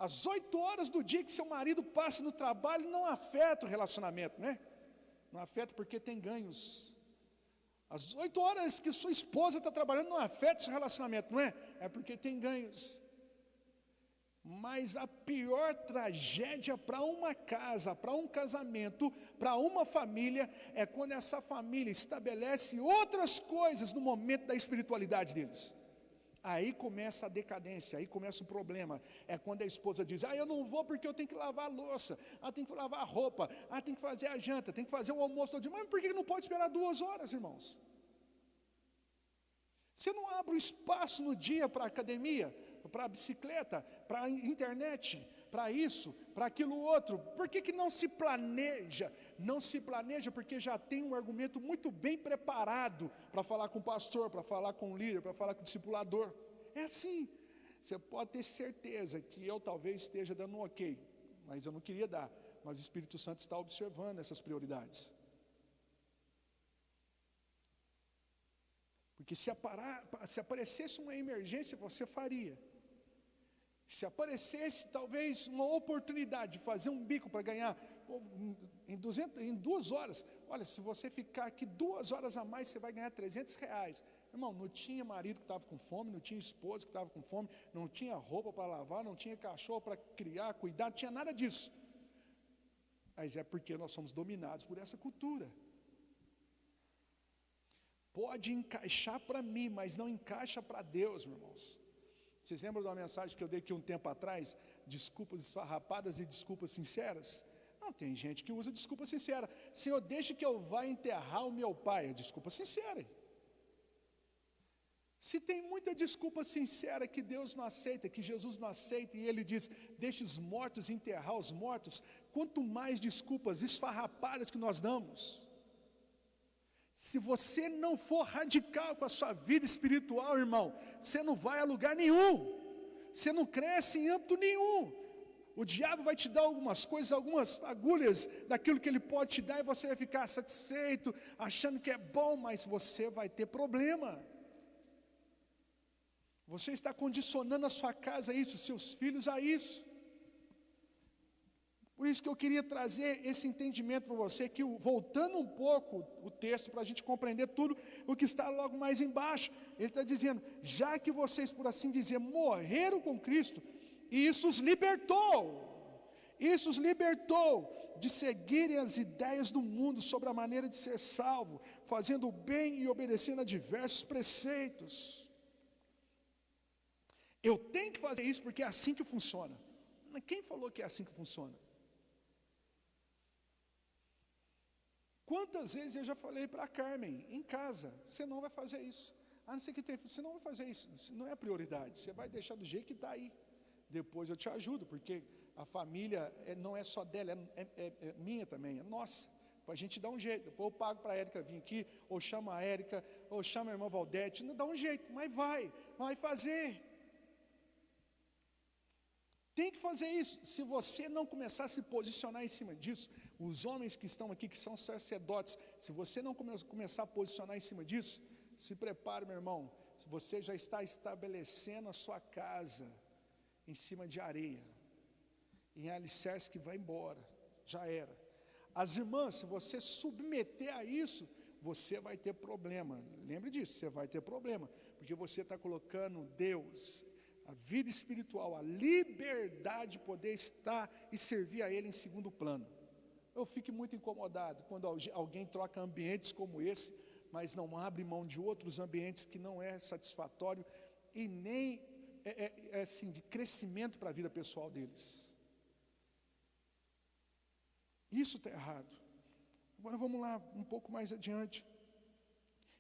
A: As 8 horas do dia que seu marido passa no trabalho não afeta o relacionamento, né? Não afeta porque tem ganhos. As 8 horas que sua esposa está trabalhando não afeta o seu relacionamento, não é? É porque tem ganhos. Mas a pior tragédia para uma casa, para um casamento, para uma família, é quando essa família estabelece outras coisas no momento da espiritualidade deles. Aí começa a decadência, aí começa o problema. É quando a esposa diz, eu não vou porque eu tenho que lavar a louça, tenho que lavar a roupa, tenho que fazer a janta, tenho que fazer o almoço todo dia. Mas por que não pode esperar 2 horas, irmãos? Você não abre um espaço no dia para a academia, para a bicicleta, para a internet, para isso, para aquilo outro? Por que não se planeja? Não se planeja porque já tem um argumento muito bem preparado para falar com o pastor, para falar com o líder, para falar com o discipulador. É assim. Você pode ter certeza que eu talvez esteja dando um ok, mas eu não queria dar. Mas o Espírito Santo está observando essas prioridades. Porque se aparecesse uma emergência, você faria. Se aparecesse talvez uma oportunidade de fazer um bico para ganhar em 2 horas, olha, se você ficar aqui 2 horas a mais, você vai ganhar R$300. Irmão, não tinha marido que estava com fome, não tinha esposa que estava com fome, não tinha roupa para lavar, não tinha cachorro para criar, cuidar, não tinha nada disso. Mas é porque nós somos dominados por essa cultura. Pode encaixar para mim, mas não encaixa para Deus, meus irmãos. Vocês lembram de uma mensagem que eu dei aqui um tempo atrás? Desculpas esfarrapadas e desculpas sinceras? Não, tem gente que usa desculpa sincera. Senhor, deixa que eu vá enterrar o meu pai. É desculpa sincera. Se tem muita desculpa sincera que Deus não aceita, que Jesus não aceita, e Ele diz, deixa os mortos enterrar os mortos, quanto mais desculpas esfarrapadas que nós damos. Se você não for radical com a sua vida espiritual, irmão, você não vai a lugar nenhum. Você não cresce em âmbito nenhum. O diabo vai te dar algumas coisas, algumas agulhas daquilo que ele pode te dar, e você vai ficar satisfeito, achando que é bom, mas você vai ter problema. Você está condicionando a sua casa a isso, seus filhos a isso. Por isso que eu queria trazer esse entendimento para você, que voltando um pouco o texto, para a gente compreender tudo o que está logo mais embaixo. Ele está dizendo, já que vocês, por assim dizer, morreram com Cristo, e isso os libertou de seguirem as ideias do mundo sobre a maneira de ser salvo, fazendo o bem e obedecendo a diversos preceitos. Eu tenho que fazer isso porque é assim que funciona. Mas quem falou que é assim que funciona? Quantas vezes eu já falei para a Carmen, em casa, você não vai fazer isso. A não ser que tenha, você não vai fazer isso, isso não é prioridade, você vai deixar do jeito que está aí. Depois eu te ajudo, porque a família não é só dela, é minha também, é nossa. A gente dá um jeito, depois eu pago para a Érica vir aqui, ou chama a Érica, ou chama a irmã Valdete, não dá um jeito, mas vai fazer. Tem que fazer isso. Se você não começar a se posicionar em cima disso, os homens que estão aqui, que são sacerdotes, se você não começar a posicionar em cima disso, se prepare, meu irmão, você já está estabelecendo a sua casa em cima de areia, em alicerce que vai embora, já era. As irmãs, se você submeter a isso, você vai ter problema. Lembre disso, você vai ter problema, porque você está colocando Deus, a vida espiritual, a liberdade de poder estar e servir a Ele em segundo plano. Eu fico muito incomodado quando alguém troca ambientes como esse, mas não abre mão de outros ambientes que não é satisfatório e nem assim, de crescimento para a vida pessoal deles. Isso está errado. Agora vamos lá, um pouco mais adiante.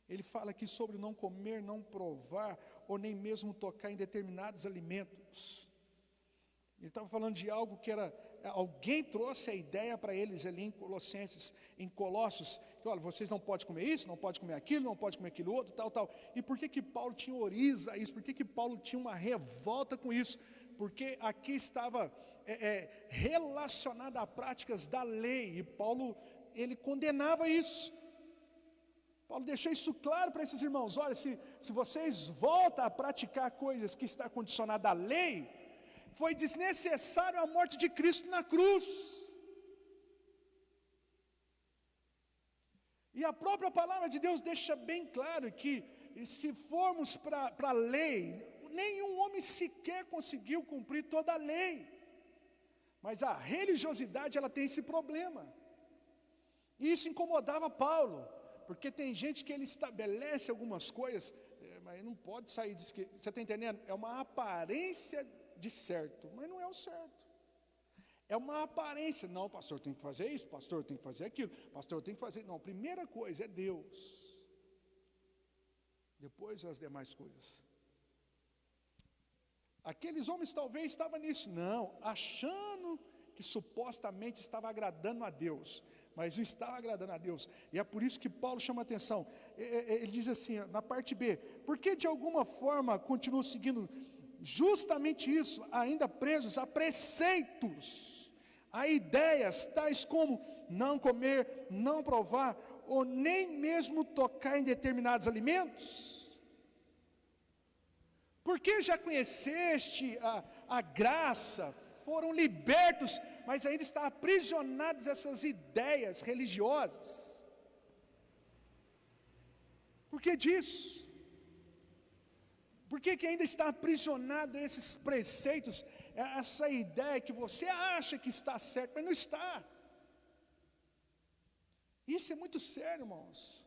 A: Ele fala aqui sobre não comer, não provar, ou nem mesmo tocar em determinados alimentos. Ele estava falando de algo que era, alguém trouxe a ideia para eles ali em Colossos, que olha, vocês não podem comer isso, não podem comer aquilo, não podem comer aquilo outro, tal. E por que Paulo tinha oriza isso? Por que Paulo tinha uma revolta com isso? Porque aqui estava relacionado a práticas da lei, e Paulo, ele condenava isso. Paulo deixou isso claro para esses irmãos, olha, se vocês voltam a praticar coisas que está condicionada à lei, foi desnecessário a morte de Cristo na cruz. E a própria palavra de Deus deixa bem claro que, se formos para a lei, nenhum homem sequer conseguiu cumprir toda a lei. Mas a religiosidade, ela tem esse problema. E isso incomodava Paulo, porque tem gente que ele estabelece algumas coisas, mas não pode sair disso. Você está entendendo? É uma aparência de certo, mas não é o certo. É uma aparência. Não, pastor tem que fazer isso, pastor tem que fazer aquilo, pastor tem que fazer. Não, a primeira coisa é Deus. Depois as demais coisas. Aqueles homens talvez estavam nisso. Não, achando que supostamente estava agradando a Deus, mas não estava agradando a Deus. E é por isso que Paulo chama a atenção. Ele diz assim, na parte B, porque de alguma forma continuam seguindo justamente isso, ainda presos a preceitos, a ideias tais como não comer, não provar, ou nem mesmo tocar em determinados alimentos? Porque já conheceste a graça, foram libertos, mas ainda estão aprisionados essas ideias religiosas. Por que disso? Por que ainda está aprisionado a esses preceitos, essa ideia que você acha que está certo, mas não está? Isso é muito sério, irmãos.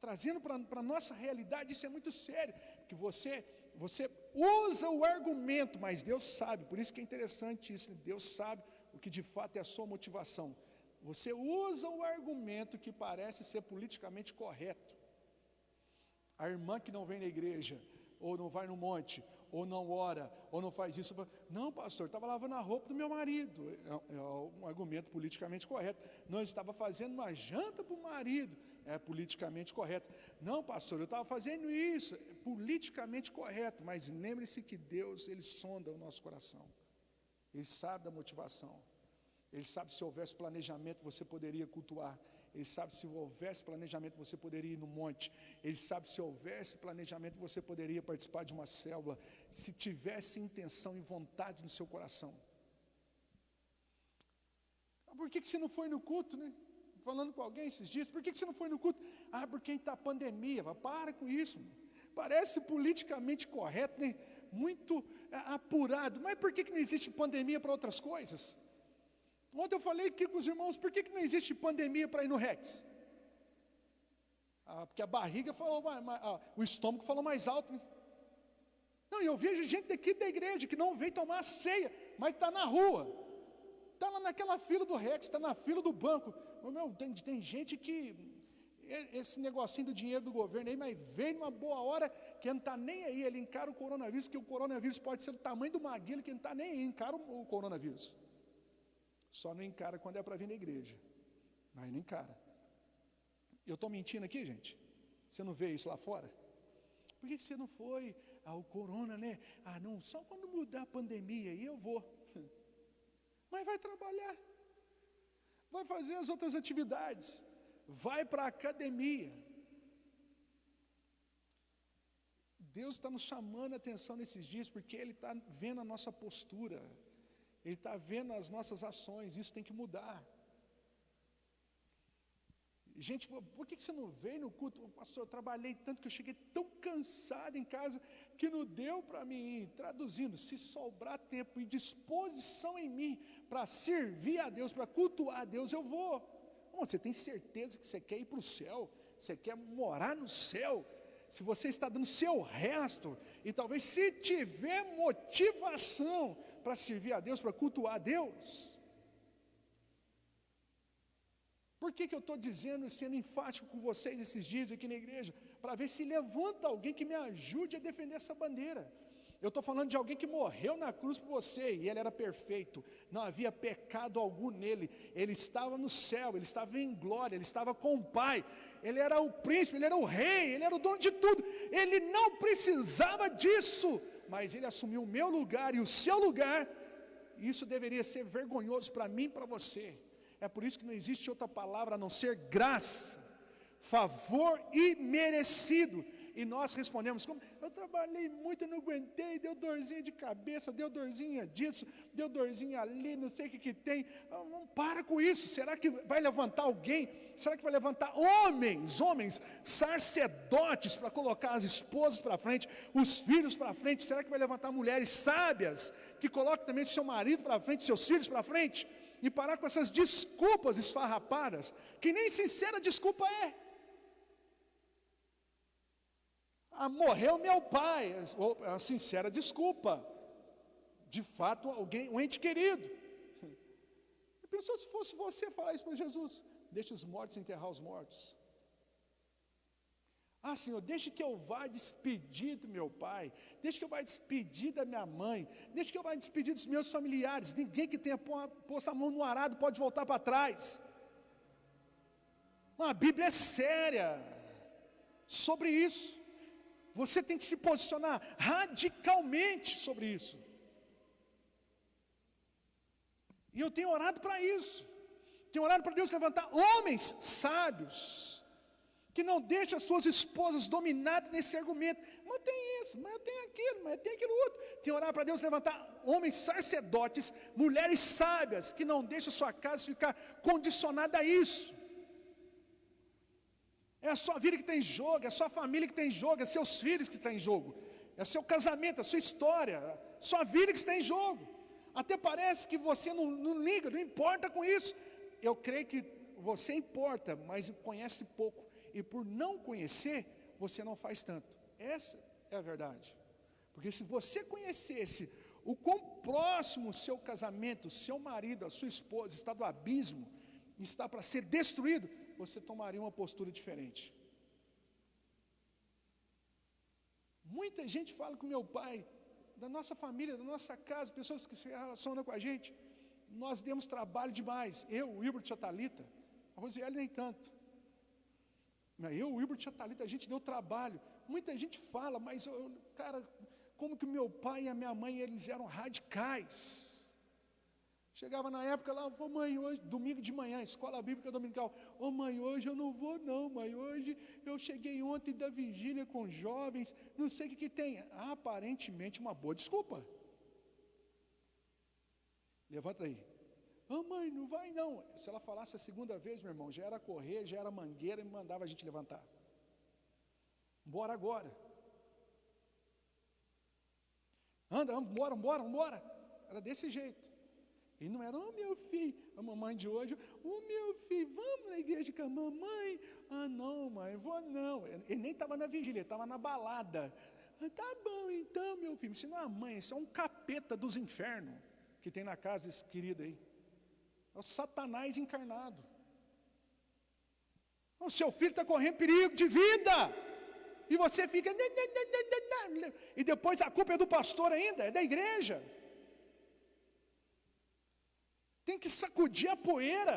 A: Trazendo para a nossa realidade, isso é muito sério. Porque você usa o argumento, mas Deus sabe, por isso que é interessante isso, Deus sabe o que de fato é a sua motivação. Você usa o argumento que parece ser politicamente correto. A irmã que não vem na igreja, ou não vai no monte, ou não ora, ou não faz isso. Não, pastor, estava lavando a roupa do meu marido. É um argumento politicamente correto. Não, estava fazendo uma janta para o marido. É politicamente correto. Não, pastor, eu estava fazendo isso. É politicamente correto. Mas lembre-se que Deus, Ele sonda o nosso coração. Ele sabe da motivação. Ele sabe se houvesse planejamento, você poderia cultuar. Ele sabe se houvesse planejamento você poderia ir no monte. Ele sabe se houvesse planejamento você poderia participar de uma célula. Se tivesse intenção e vontade no seu coração. Por que você não foi no culto, né? Falando com alguém esses dias, por que você não foi no culto? Porque está a pandemia. Para com isso. Parece politicamente correto, né? Muito apurado. Mas por que não existe pandemia para outras coisas? Ontem eu falei aqui com os irmãos, por que não existe pandemia para ir no Rex? Porque a barriga falou, o estômago falou mais alto, né? Não, eu vejo gente daqui da igreja que não veio tomar a ceia, mas está na rua. Está lá naquela fila do Rex, está na fila do banco. Tem gente que, esse negocinho do dinheiro do governo aí, mas vem numa boa hora, que não está nem aí, ele encara o coronavírus, que o coronavírus pode ser do tamanho do maguilo, que não está nem aí, encara o coronavírus. Só não encara quando é para vir na igreja, mas não encara. Eu estou mentindo aqui, gente? Você não vê isso lá fora? Por que você não foi? O corona, né? Não, só quando mudar a pandemia, aí eu vou. Mas vai trabalhar, vai fazer as outras atividades, vai para a academia. Deus está nos chamando a atenção nesses dias, porque Ele está vendo a nossa postura, Ele está vendo as nossas ações, isso tem que mudar. Gente, por que você não veio no culto? Pastor, eu trabalhei tanto que eu cheguei tão cansado em casa, que não deu para mim ir. Traduzindo, se sobrar tempo e disposição em mim, para servir a Deus, para cultuar a Deus, eu vou. Você tem certeza que você quer ir para o céu? Você quer morar no céu? Se você está dando seu resto, e talvez se tiver motivação para servir a Deus, para cultuar a Deus. Por que eu estou dizendo e sendo enfático com vocês esses dias aqui na igreja? Para ver se levanta alguém que me ajude a defender essa bandeira. Eu estou falando de alguém que morreu na cruz por você, e ele era perfeito, não havia pecado algum nele, ele estava no céu, ele estava em glória, ele estava com o Pai, ele era o príncipe, ele era o rei, ele era o dono de tudo, ele não precisava disso, mas ele assumiu o meu lugar e o seu lugar, e isso deveria ser vergonhoso para mim e para você. É por isso que não existe outra palavra a não ser graça, favor imerecido. E nós respondemos, como eu trabalhei muito, eu não aguentei, deu dorzinha de cabeça, deu dorzinha disso, deu dorzinha ali, não sei o que tem. Não para com isso. Será que vai levantar alguém? Será que vai levantar homens sacerdotes para colocar as esposas para frente, os filhos para frente? Será que vai levantar mulheres sábias que colocam também seu marido para frente, seus filhos para frente? E parar com essas desculpas esfarrapadas, que nem sincera desculpa é. Morreu meu pai, a sincera desculpa. De fato, um ente querido. Pensou se fosse você falar isso para Jesus? Deixa os mortos enterrar os mortos. Senhor, deixa que eu vá despedir do meu pai, deixa que eu vá despedir da minha mãe, deixa que eu vá despedir dos meus familiares. Ninguém que tenha posto a mão no arado pode voltar para trás. A Bíblia é séria sobre isso. Você tem que se posicionar radicalmente sobre isso. E eu tenho orado para isso. Tenho orado para Deus levantar homens sábios, que não deixam as suas esposas dominadas nesse argumento. Mas tem isso, mas tem aquilo, mas tem aquilo outro. Tenho orado para Deus levantar homens sacerdotes, mulheres sábias, que não deixam a sua casa ficar condicionada a isso. É a sua vida que tem em jogo, é a sua família que tem em jogo, é seus filhos que estão em jogo, é seu casamento, a sua história, a sua vida que está em jogo. Até parece que você não liga, não importa com isso. Eu creio que você importa, mas conhece pouco. E por não conhecer, você não faz tanto. Essa é a verdade. Porque se você conhecesse o quão próximo o seu casamento, o seu marido, a sua esposa está do abismo, está para ser destruído, você tomaria uma postura diferente. Muita gente fala com meu pai, da nossa família, da nossa casa, pessoas que se relacionam com a gente, nós demos trabalho demais. Eu, o Hilbert e a Thalita, a Rosiele nem tanto. Eu, o Hilbert e a Thalita, a gente deu trabalho. Muita gente fala, mas, cara, como que meu pai e a minha mãe, eles eram radicais. Chegava na época lá, falou, mãe, hoje, domingo de manhã, escola bíblica dominical. Ô mãe, hoje eu não vou não, mãe, hoje eu cheguei ontem da vigília com jovens, não sei o que tem. Aparentemente uma boa desculpa. Levanta aí. Ô mãe, não vai não. Se ela falasse a segunda vez, meu irmão, já era correr, já era mangueira e mandava a gente levantar. Bora agora. Anda, vambora. Era desse jeito. E não era, meu filho, a mamãe de hoje, meu filho, vamos na igreja com a mamãe? Não, mãe, vou não. Ele nem estava na vigília, ele estava na balada. Tá bom então, meu filho, isso não é a mãe, isso é um capeta dos infernos que tem na casa desse querido aí. É o Satanás encarnado. O seu filho está correndo perigo de vida. E você fica... E depois a culpa é do pastor ainda, é da igreja. Tem que sacudir a poeira.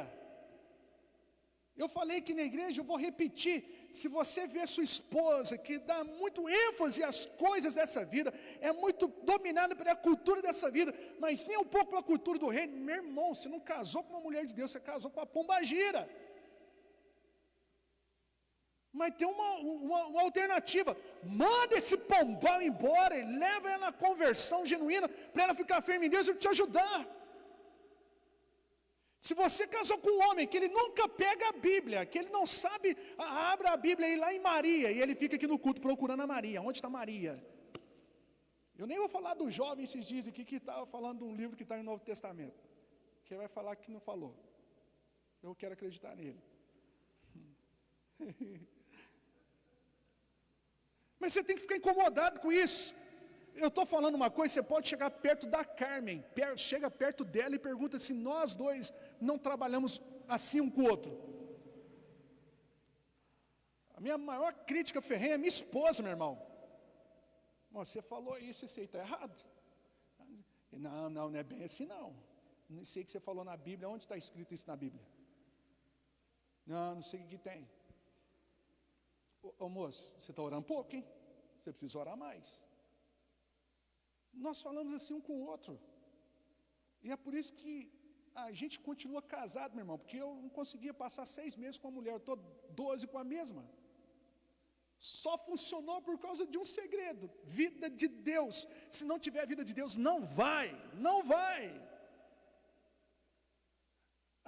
A: Eu falei que na igreja, eu vou repetir. Se você vê sua esposa que dá muito ênfase às coisas dessa vida, é muito dominada pela cultura dessa vida, mas nem um pouco pela cultura do reino, meu irmão, você não casou com uma mulher de Deus, você casou com uma pombagira. Mas tem uma alternativa. Manda esse pombal embora e leva ela na conversão genuína para ela ficar firme em Deus e te ajudar. Se você casou com um homem que ele nunca pega a Bíblia, que ele não sabe, abra a Bíblia aí lá em Maria, e ele fica aqui no culto procurando a Maria. Onde está Maria? Eu nem vou falar do jovem esses dias aqui que estava falando de um livro que está no Novo Testamento. Que vai falar que não falou. Eu quero acreditar nele. Mas você tem que ficar incomodado com isso. Eu estou falando uma coisa, você pode chegar perto da Carmen, chega perto dela e pergunta se nós dois não trabalhamos assim um com o outro. A minha maior crítica ferrenha é minha esposa, meu irmão. Você falou isso, isso aí está errado. Não é bem assim não. Não sei o que você falou na Bíblia, onde está escrito isso na Bíblia? Não sei o que tem. Ô moço, você está orando pouco, hein? Você precisa orar mais. Nós falamos assim um com o outro. E é por isso que a gente continua casado, meu irmão, porque eu não conseguia passar 6 meses com a mulher, eu estou 12 com a mesma. Só funcionou por causa de um segredo, vida de Deus. Se não tiver vida de Deus, não vai.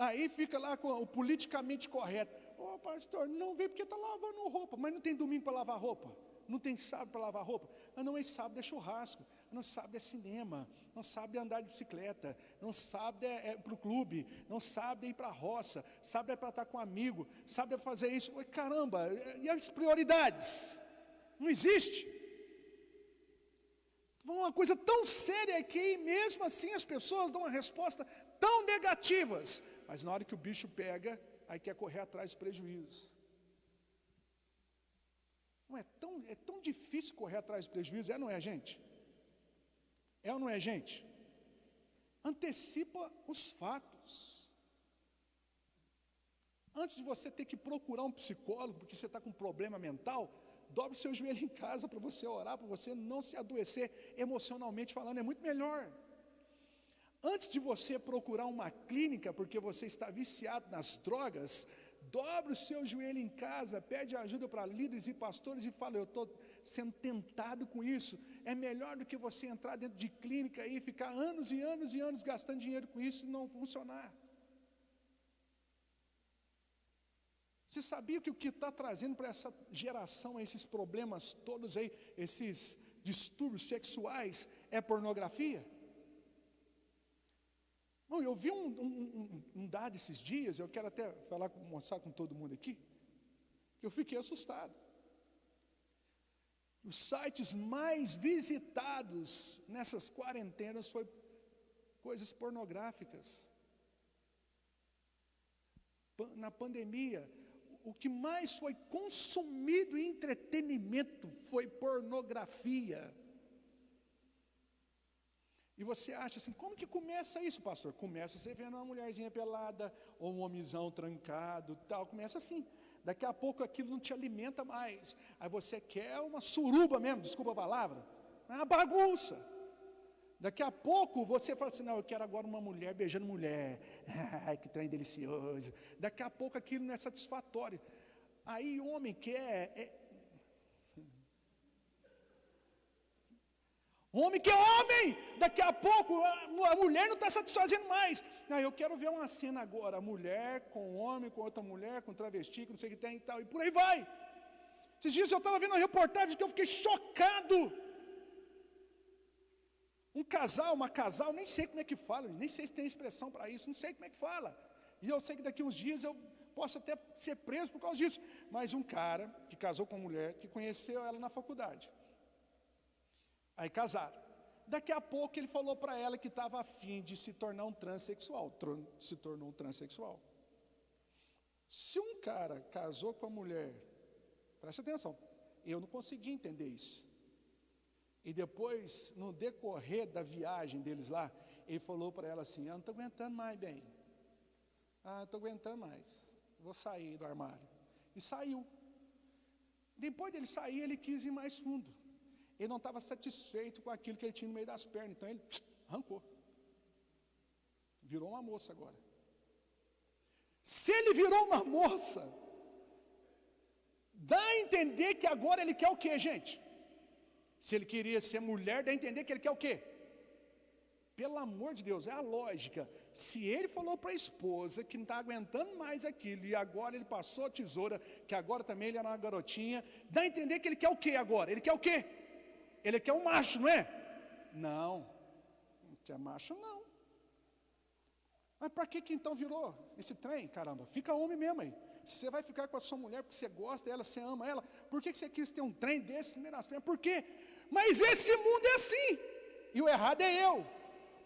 A: Aí fica lá com o politicamente correto. Pastor, não vem porque está lavando roupa, mas não tem domingo para lavar roupa. Não tem sábado para lavar roupa. Não é sábado, é churrasco. Não sábado é cinema. Não sábado é andar de bicicleta. Não sábado é para o clube. Não sábado é ir para a roça. Sábado é para estar com um amigo. Sábado é fazer isso. Caramba, e as prioridades? Não existe. Uma coisa tão séria que mesmo assim as pessoas dão uma resposta tão negativas. Mas na hora que o bicho pega, aí quer correr atrás dos prejuízos. Não é tão difícil correr atrás do prejuízo, não é, gente? É ou não é, gente? Antecipa os fatos. Antes de você ter que procurar um psicólogo, porque você está com um problema mental, dobre seu joelho em casa para você orar, para você não se adoecer emocionalmente falando, é muito melhor. Antes de você procurar uma clínica, porque você está viciado nas drogas, dobre o seu joelho em casa, pede ajuda para líderes e pastores e fala, eu estou sendo tentado com isso. É melhor do que você entrar dentro de clínica e ficar anos e anos e anos gastando dinheiro com isso e não funcionar. Você sabia que o que está trazendo para essa geração esses problemas todos aí, esses distúrbios sexuais, é pornografia? Bom, eu vi um dado esses dias, eu quero até mostrar com todo mundo aqui, que eu fiquei assustado. Os sites mais visitados nessas quarentenas foi coisas pornográficas. Na pandemia, o que mais foi consumido em entretenimento foi pornografia. E você acha assim, como que começa isso, pastor? Começa você vendo uma mulherzinha pelada, ou um homizão trancado, tal, começa assim. Daqui a pouco aquilo não te alimenta mais. Aí você quer uma suruba mesmo, desculpa a palavra. É uma bagunça. Daqui a pouco você fala assim, não, eu quero agora uma mulher beijando mulher. Ai, que trem delicioso. Daqui a pouco aquilo não é satisfatório. Aí o homem quer... Homem que é homem, daqui a pouco a mulher não está satisfazendo mais. Não, eu quero ver uma cena agora, mulher com homem, com outra mulher, com travesti, com não sei o que tem e tal, e por aí vai. Esses dias eu estava vendo uma reportagem que eu fiquei chocado. Um casal, uma casal, nem sei como é que fala, nem sei se tem expressão para isso, não sei como é que fala. E eu sei que daqui uns dias eu posso até ser preso por causa disso. Mas um cara que casou com uma mulher, que conheceu ela na faculdade. Aí casaram. Daqui a pouco ele falou para ela que estava a fim de se tornar um transexual. Se tornou um transexual. Se um cara casou com a mulher, presta atenção, eu não consegui entender isso. E depois, no decorrer da viagem deles lá, ele falou para ela assim, não estou aguentando mais, bem. Não estou aguentando mais, vou sair do armário. E saiu. Depois dele sair, ele quis ir mais fundo. Ele não estava satisfeito com aquilo que ele tinha no meio das pernas, então ele arrancou. Virou uma moça agora. Se ele virou uma moça, dá a entender que agora ele quer o quê, gente? Se ele queria ser mulher, dá a entender que ele quer o quê? Pelo amor de Deus, é a lógica. Se ele falou para a esposa que não está aguentando mais aquilo, e agora ele passou a tesoura, que agora também ele era uma garotinha, dá a entender que ele quer o quê agora? Ele quer o quê? Ele quer um macho, não é? Não quer macho, não. Mas para que então virou esse trem, caramba? Fica homem mesmo aí. Se você vai ficar com a sua mulher porque você gosta dela, você ama ela, por que você quis ter um trem desse? Por quê? Mas esse mundo é assim. E o errado é eu.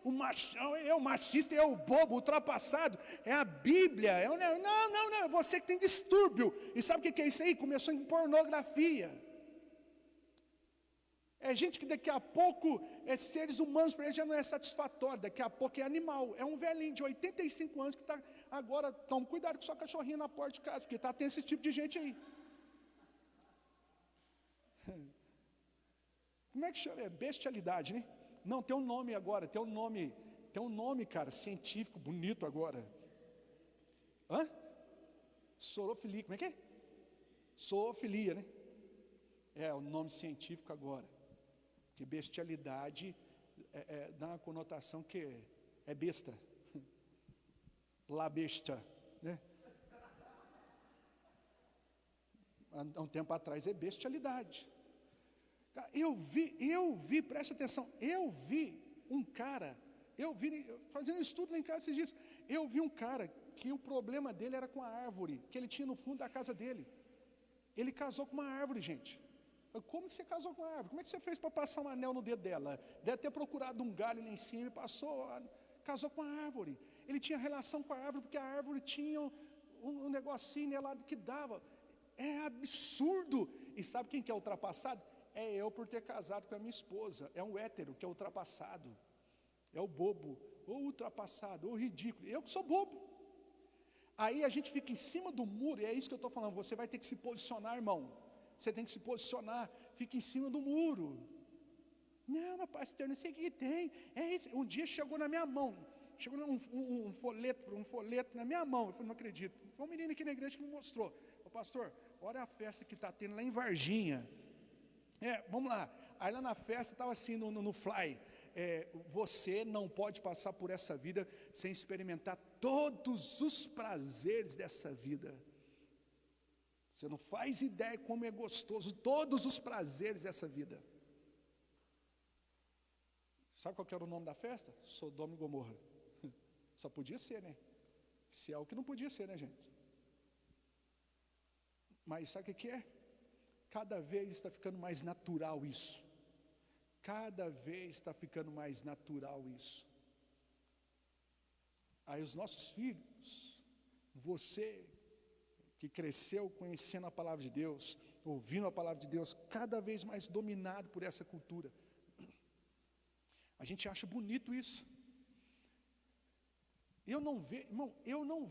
A: O machão é eu, o machista é o bobo, o ultrapassado. É a Bíblia. Não, é você que tem distúrbio. E sabe o que é isso aí? Começou em pornografia. É gente que daqui a pouco, seres humanos para ele já não é satisfatório, daqui a pouco é animal. É um velhinho de 85 anos que está agora, toma cuidado com sua cachorrinha na porta de casa, porque tem esse tipo de gente aí. Como é que chama? É bestialidade, né? Não, tem um nome agora, tem um nome, cara, científico, bonito agora. Zoofilia, como é que é? Zoofilia, né? É o nome científico agora. Que bestialidade dá uma conotação que é besta. La besta, né? Há um tempo atrás é bestialidade. Eu vi, presta atenção, eu vi um cara, fazendo um estudo lá em casa esses dias, eu vi um cara que o problema dele era com a árvore, que ele tinha no fundo da casa dele. Ele casou com uma árvore, gente. Como que você casou com a árvore? Como é que você fez para passar um anel no dedo dela? Deve ter procurado um galho lá em cima e casou com a árvore. Ele tinha relação com a árvore porque a árvore tinha um negocinho lá que dava. É absurdo. E sabe quem que é ultrapassado? É eu por ter casado com a minha esposa. É um hétero que é ultrapassado. É o bobo, ou ultrapassado, ou ridículo. Eu que sou bobo. Aí a gente fica em cima do muro, e é isso que eu estou falando. Você vai ter que se posicionar, irmão. Você tem que se posicionar, fica em cima do muro. Não, mas pastor, não sei o que tem. É isso. Um dia chegou na minha mão, chegou um folheto na minha mão. Eu falei, não acredito. Foi um menino aqui na igreja que me mostrou. Ô pastor, olha a festa que está tendo lá em Varginha. Vamos lá. Aí lá na festa estava assim no fly. Você não pode passar por essa vida sem experimentar todos os prazeres dessa vida. Você não faz ideia como é gostoso todos os prazeres dessa vida. Sabe qual que era o nome da festa? Sodoma e Gomorra. Só podia ser, né? Se é o que não podia ser, né, gente? Mas sabe o que é? Cada vez está ficando mais natural isso. Cada vez está ficando mais natural isso. Aí os nossos filhos, você que cresceu conhecendo a palavra de Deus, ouvindo a palavra de Deus, cada vez mais dominado por essa cultura. A gente acha bonito isso. Irmão, eu não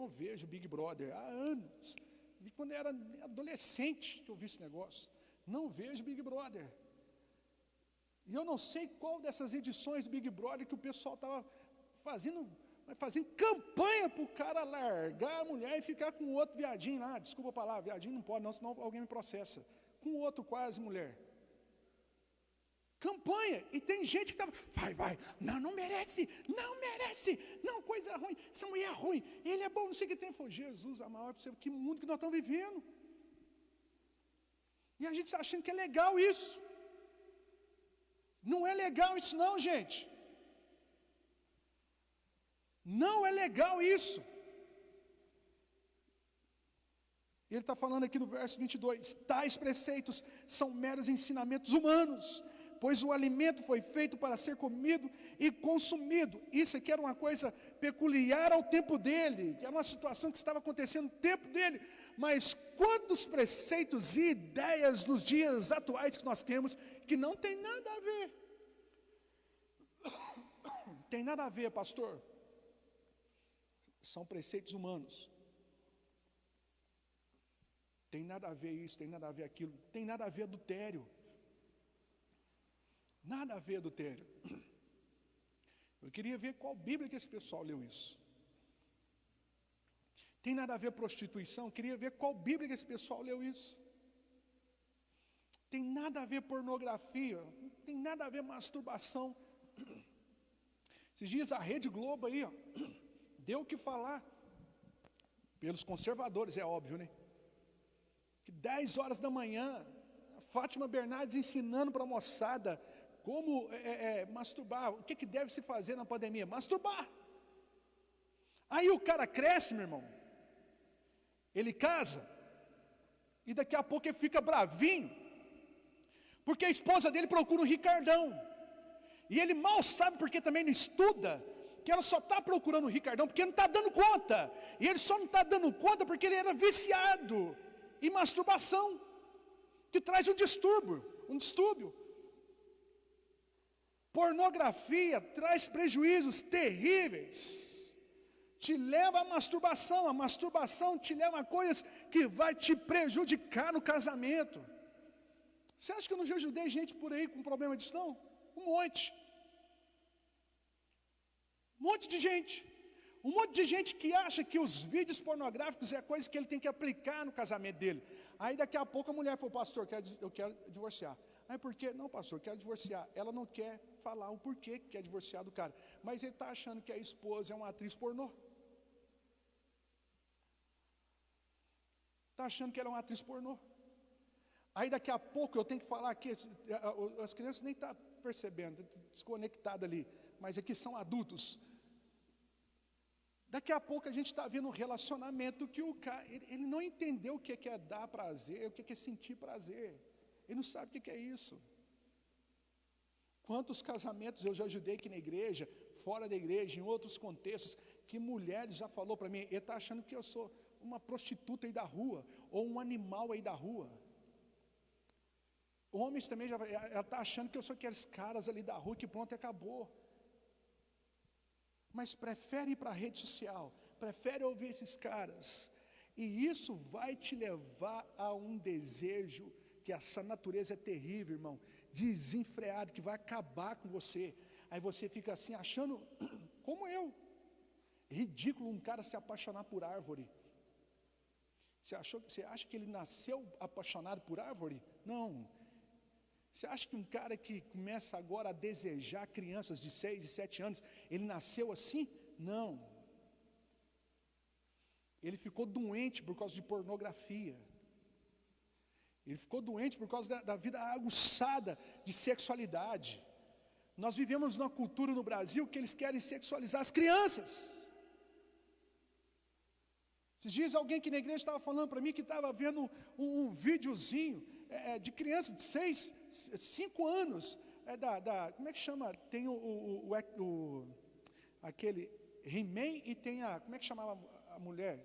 A: vejo Big Brother há anos. Quando eu era adolescente que eu vi esse negócio. Não vejo Big Brother. E eu não sei qual dessas edições do Big Brother que o pessoal estava fazendo campanha para o cara largar a mulher e ficar com outro viadinho lá. Desculpa a palavra, viadinho não pode não, senão alguém me processa. Com outro quase mulher. Campanha, e tem gente que estava, vai, não merece, não, coisa ruim, essa mulher é ruim, ele é bom, não sei o que tem. Falei, Jesus, a maior, que mundo que nós estamos vivendo. E a gente está achando que é legal isso. Não é legal isso não, gente. Não é legal isso. Ele está falando aqui no verso 22, tais preceitos são meros ensinamentos humanos, pois o alimento foi feito para ser comido e consumido. Isso aqui era uma coisa peculiar ao tempo dele, que era uma situação que estava acontecendo no tempo dele. Mas quantos preceitos e ideias nos dias atuais que nós temos, que não tem nada a ver. Tem nada a ver, pastor. São preceitos humanos. Tem nada a ver isso, tem nada a ver aquilo, tem nada a ver adultério. Nada a ver adultério. Eu queria ver qual Bíblia que esse pessoal leu isso. Tem nada a ver prostituição, eu queria ver qual Bíblia que esse pessoal leu isso. Tem nada a ver pornografia, tem nada a ver masturbação. Esses dias a Rede Globo aí, ó, deu o que falar. Pelos conservadores, é óbvio, né? Que 10 horas da manhã, a Fátima Bernardes ensinando para a moçada como masturbar. O que deve se fazer na pandemia? Masturbar. Aí o cara cresce, meu irmão. Ele casa. E daqui a pouco ele fica bravinho. Porque a esposa dele procura um Ricardão. E ele mal sabe, porque também não estuda, que ela só está procurando o Ricardão porque não está dando conta. E ele só não está dando conta porque ele era viciado em masturbação, que traz um distúrbio. Pornografia traz prejuízos terríveis. Te leva à masturbação. A masturbação te leva a coisas que vai te prejudicar no casamento. Você acha que eu não já ajudei gente por aí com problema disso, não? Um monte. Um monte de gente. Um monte de gente que acha que os vídeos pornográficos é coisa que ele tem que aplicar no casamento dele. Aí daqui a pouco a mulher falou, pastor, eu quero divorciar. Aí por quê? Não, pastor, eu quero divorciar. Ela não quer falar o porquê que quer divorciar do cara. Mas ele está achando que a esposa é uma atriz pornô. Está achando que ela é uma atriz pornô. Aí daqui a pouco eu tenho que falar aqui, as crianças nem estão percebendo, desconectadas ali. Mas aqui são adultos. Daqui a pouco a gente está vendo um relacionamento que o cara, ele não entendeu o que é dar prazer, o que é sentir prazer. Ele não sabe o que é isso. Quantos casamentos eu já ajudei aqui na igreja, fora da igreja, em outros contextos, que mulheres já falou para mim, ele está achando que eu sou uma prostituta aí da rua, ou um animal aí da rua. Homens também, ela está achando que eu sou aqueles caras ali da rua, que pronto, acabou. Mas prefere ir para a rede social, prefere ouvir esses caras. E isso vai te levar a um desejo, que essa natureza é terrível, irmão, desenfreado, que vai acabar com você. Aí você fica assim, achando, como eu, ridículo um cara se apaixonar por árvore. Você acha que ele nasceu apaixonado por árvore? Não. Você acha que um cara que começa agora a desejar crianças de 6 e 7 anos, ele nasceu assim? Não. Ele ficou doente por causa de pornografia. Ele ficou doente por causa da vida aguçada de sexualidade. Nós vivemos numa cultura no Brasil que eles querem sexualizar as crianças. Esses dias alguém que na igreja estava falando para mim que estava vendo um videozinho de criança de 5 anos, como é que chama? Tem aquele He-Man e tem como é que chamava a mulher?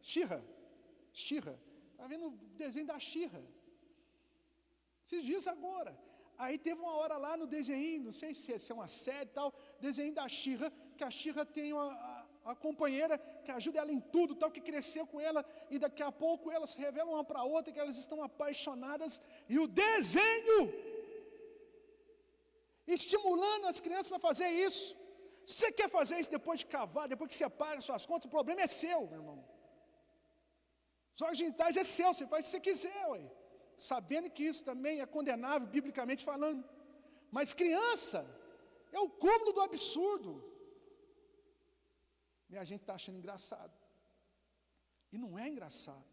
A: She-Ra. Está vendo o desenho da She-Ra. Esses dias agora. Aí teve uma hora lá no desenho, não sei se é uma série e tal, desenho da She-Ra, que a She-Ra tem a companheira que ajuda ela em tudo, tal, que cresceu com ela, e daqui a pouco elas revelam uma para a outra que elas estão apaixonadas, e o desenho estimulando as crianças a fazer isso. Se você quer fazer isso depois de cavar, depois que você paga suas contas, o problema é seu, meu irmão. Os órgãos genitais é seu, você faz o que você quiser, ué. Sabendo que isso também é condenável, biblicamente falando. Mas criança é o cúmulo do absurdo. E a gente está achando engraçado. E não é engraçado.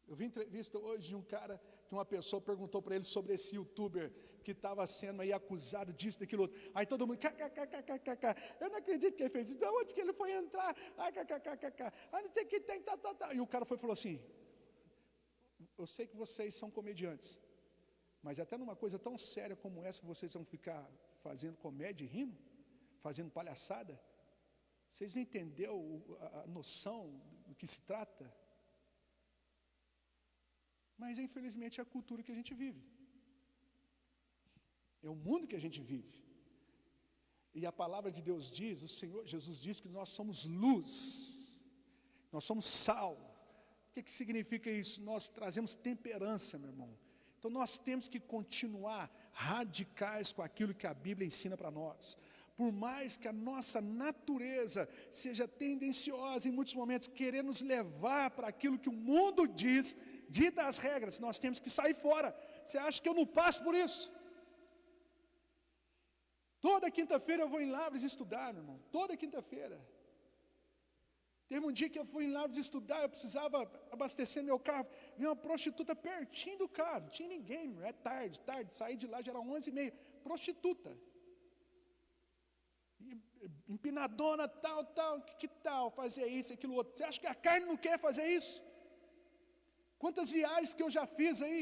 A: Eu vi entrevista hoje de um cara, que uma pessoa perguntou para ele sobre esse youtuber que estava sendo aí acusado disso, daquilo outro. Aí todo mundo, kkkkkk, eu não acredito que ele fez isso, onde que ele foi entrar? Kkkk, não sei o que tem, tá. E o cara foi e falou assim, eu sei que vocês são comediantes, mas até numa coisa tão séria como essa, vocês vão ficar fazendo comédia e rindo, fazendo palhaçada, vocês não entenderam a noção do que se trata? Mas infelizmente é a cultura que a gente vive. É o mundo que a gente vive. E a palavra de Deus diz, o Senhor Jesus diz que nós somos luz. Nós somos sal. O que significa isso? Nós trazemos temperança, meu irmão. Então nós temos que continuar radicais com aquilo que a Bíblia ensina para nós. Por mais que a nossa natureza seja tendenciosa em muitos momentos, querer nos levar para aquilo que o mundo diz, dita as regras, nós temos que sair fora. Você acha que eu não passo por isso? Toda quinta-feira eu vou em Lavras estudar, meu irmão. Toda quinta-feira. Teve um dia que eu fui em Lavras estudar, eu precisava abastecer meu carro. Vi uma prostituta pertinho do carro, não tinha ninguém, meu. É tarde. Saí de lá, já era 11h30. Prostituta. Empinadona, tal. Que tal fazer isso, aquilo outro? Você acha que a carne não quer fazer isso? Quantas viagens que eu já fiz aí,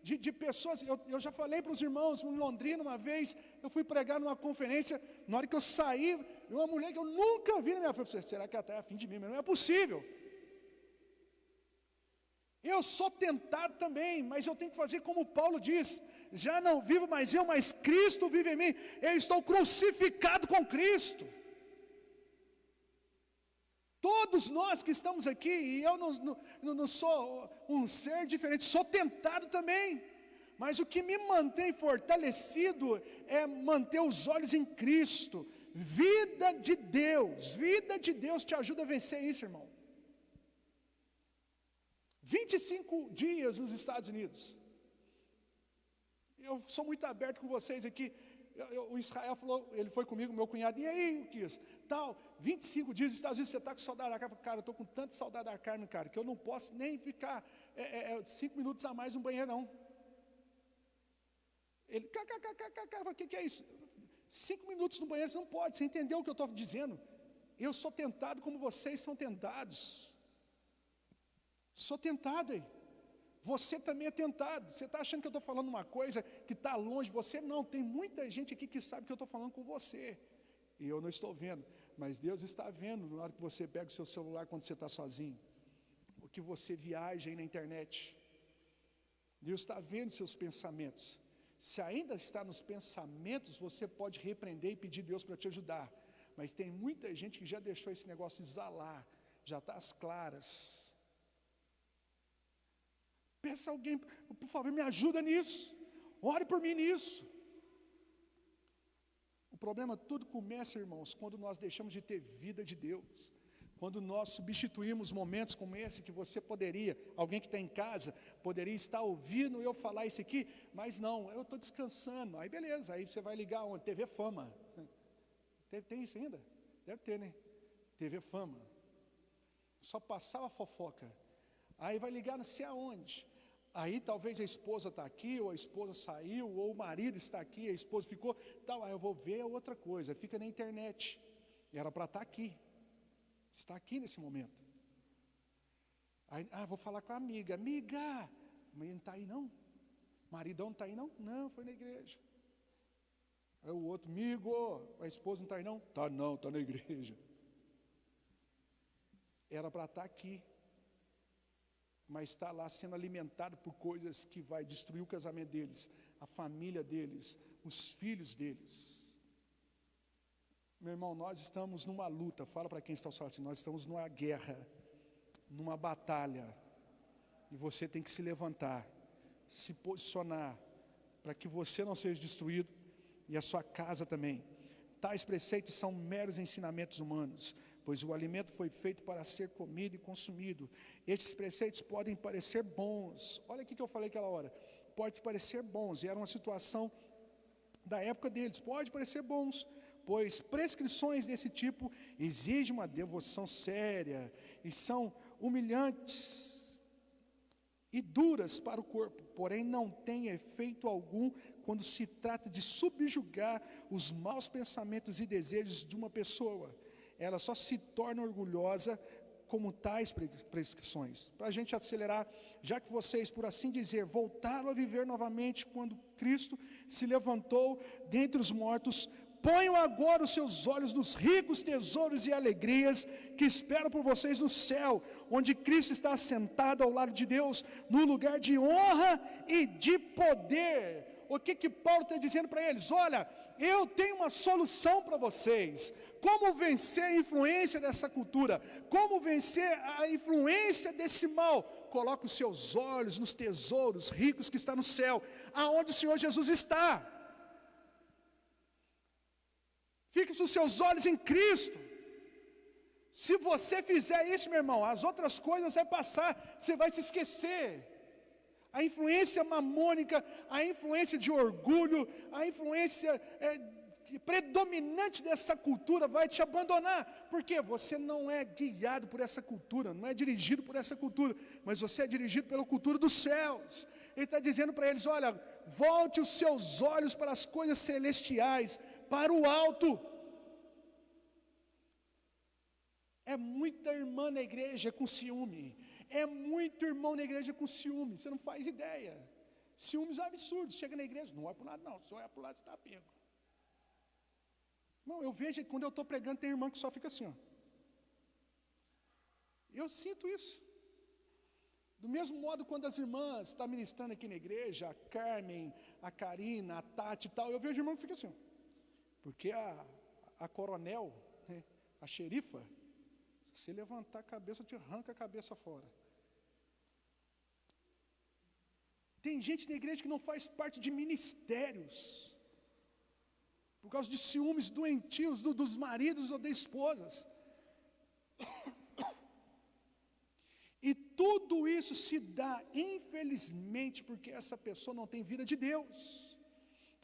A: de pessoas, eu já falei para os irmãos, em Londrina uma vez, eu fui pregar numa conferência, na hora que eu saí, uma mulher que eu nunca vi na minha vida, será que ela está afim de mim? Mas não é possível. Eu sou tentado também, mas eu tenho que fazer como Paulo diz, já não vivo mais eu, mas Cristo vive em mim, eu estou crucificado com Cristo. Todos nós que estamos aqui, e eu não sou um ser diferente, sou tentado também. Mas o que me mantém fortalecido é manter os olhos em Cristo. Vida de Deus te ajuda a vencer isso, irmão. 25 dias nos Estados Unidos. Eu sou muito aberto com vocês aqui. O Israel falou, ele foi comigo, meu cunhado, e aí, Kis, tal, 25 dias nos Estados Unidos, você está com saudade da carne? Cara, eu estou com tanta saudade da carne, cara, que eu não posso nem ficar 5 minutos a mais no banheiro, não. Ele, o que é isso? 5 minutos no banheiro, você não pode, você entendeu o que eu estou dizendo? Eu sou tentado como vocês são tentados. Sou tentado aí. Você também é tentado. Você está achando que eu estou falando uma coisa que está longe de você? Não, tem muita gente aqui que sabe que eu estou falando com você. E eu não estou vendo. Mas Deus está vendo na hora que você pega o seu celular quando você está sozinho. Ou que você viaja aí na internet. Deus está vendo seus pensamentos. Se ainda está nos pensamentos, você pode repreender e pedir Deus para te ajudar. Mas tem muita gente que já deixou esse negócio exalar. Já está às claras. Peça a alguém, por favor, me ajuda nisso. Ore por mim nisso. O problema tudo começa, irmãos, quando nós deixamos de ter vida de Deus. Quando nós substituímos momentos como esse que você poderia, alguém que está em casa, poderia estar ouvindo eu falar isso aqui, mas não, eu estou descansando. Aí beleza, aí você vai ligar onde? TV Fama. Tem isso ainda? Deve ter, né? TV Fama. Só passava fofoca. Aí vai ligar não sei aonde. Aí talvez a esposa está aqui, ou a esposa saiu, ou o marido está aqui, a esposa ficou, tal, aí eu vou ver outra coisa, fica na internet. Era para estar aqui. Está aqui nesse momento. Aí, vou falar com a amiga. Amiga, mas não está aí não? Maridão não está aí não? Não, foi na igreja. Aí o outro, amigo, a esposa não está aí não? Tá não, está na igreja. Era para estar aqui. Mas está lá sendo alimentado por coisas que vai destruir o casamento deles, a família deles, os filhos deles. Meu irmão, nós estamos numa luta, fala para quem está ao seu lado assim, nós estamos numa guerra, numa batalha, e você tem que se levantar, se posicionar, para que você não seja destruído e a sua casa também. Tais preceitos são meros ensinamentos humanos, pois o alimento foi feito para ser comido e consumido. Estes preceitos podem parecer bons. Olha o que eu falei aquela hora. Pode parecer bons, e era uma situação da época deles. Pode parecer bons, pois prescrições desse tipo exigem uma devoção séria e são humilhantes e duras para o corpo, porém não tem efeito algum quando se trata de subjugar os maus pensamentos e desejos de uma pessoa. Ela só se torna orgulhosa como tais prescrições. Para a gente acelerar, já que vocês, por assim dizer, voltaram a viver novamente quando Cristo se levantou dentre os mortos, ponham agora os seus olhos nos ricos tesouros e alegrias que esperam por vocês no céu, onde Cristo está assentado ao lado de Deus, no lugar de honra e de poder. O que Paulo está dizendo para eles? Olha, eu tenho uma solução para vocês. Como vencer a influência dessa cultura? Como vencer a influência desse mal? Coloque os seus olhos nos tesouros ricos que está no céu, aonde o Senhor Jesus está. Fixe os seus olhos em Cristo. Se você fizer isso, meu irmão, as outras coisas vai passar, você vai se esquecer. A influência mamônica, a influência de orgulho, a influência predominante dessa cultura vai te abandonar. Porque você não é guiado por essa cultura, não é dirigido por essa cultura, mas você é dirigido pela cultura dos céus. Ele está dizendo para eles, olha, volte os seus olhos para as coisas celestiais, para o alto. É muita irmã na igreja com ciúme. É muito irmão na igreja com ciúme. Você não faz ideia. Ciúmes absurdos. Chega na igreja, não olha para o lado não. Se olhar para o lado, você está pego. Não, eu vejo, quando eu estou pregando, tem irmã que só fica assim, ó. Eu sinto isso. Do mesmo modo, quando as irmãs estão ministrando aqui na igreja, a Carmen, a Karina, a Tati e tal, eu vejo irmão que fica assim, ó. Porque a coronel, né, a xerifa, se levantar a cabeça, te arranca a cabeça fora. Tem gente na igreja que não faz parte de ministérios, por causa de ciúmes doentios dos maridos ou das esposas. E tudo isso se dá, infelizmente, porque essa pessoa não tem vida de Deus.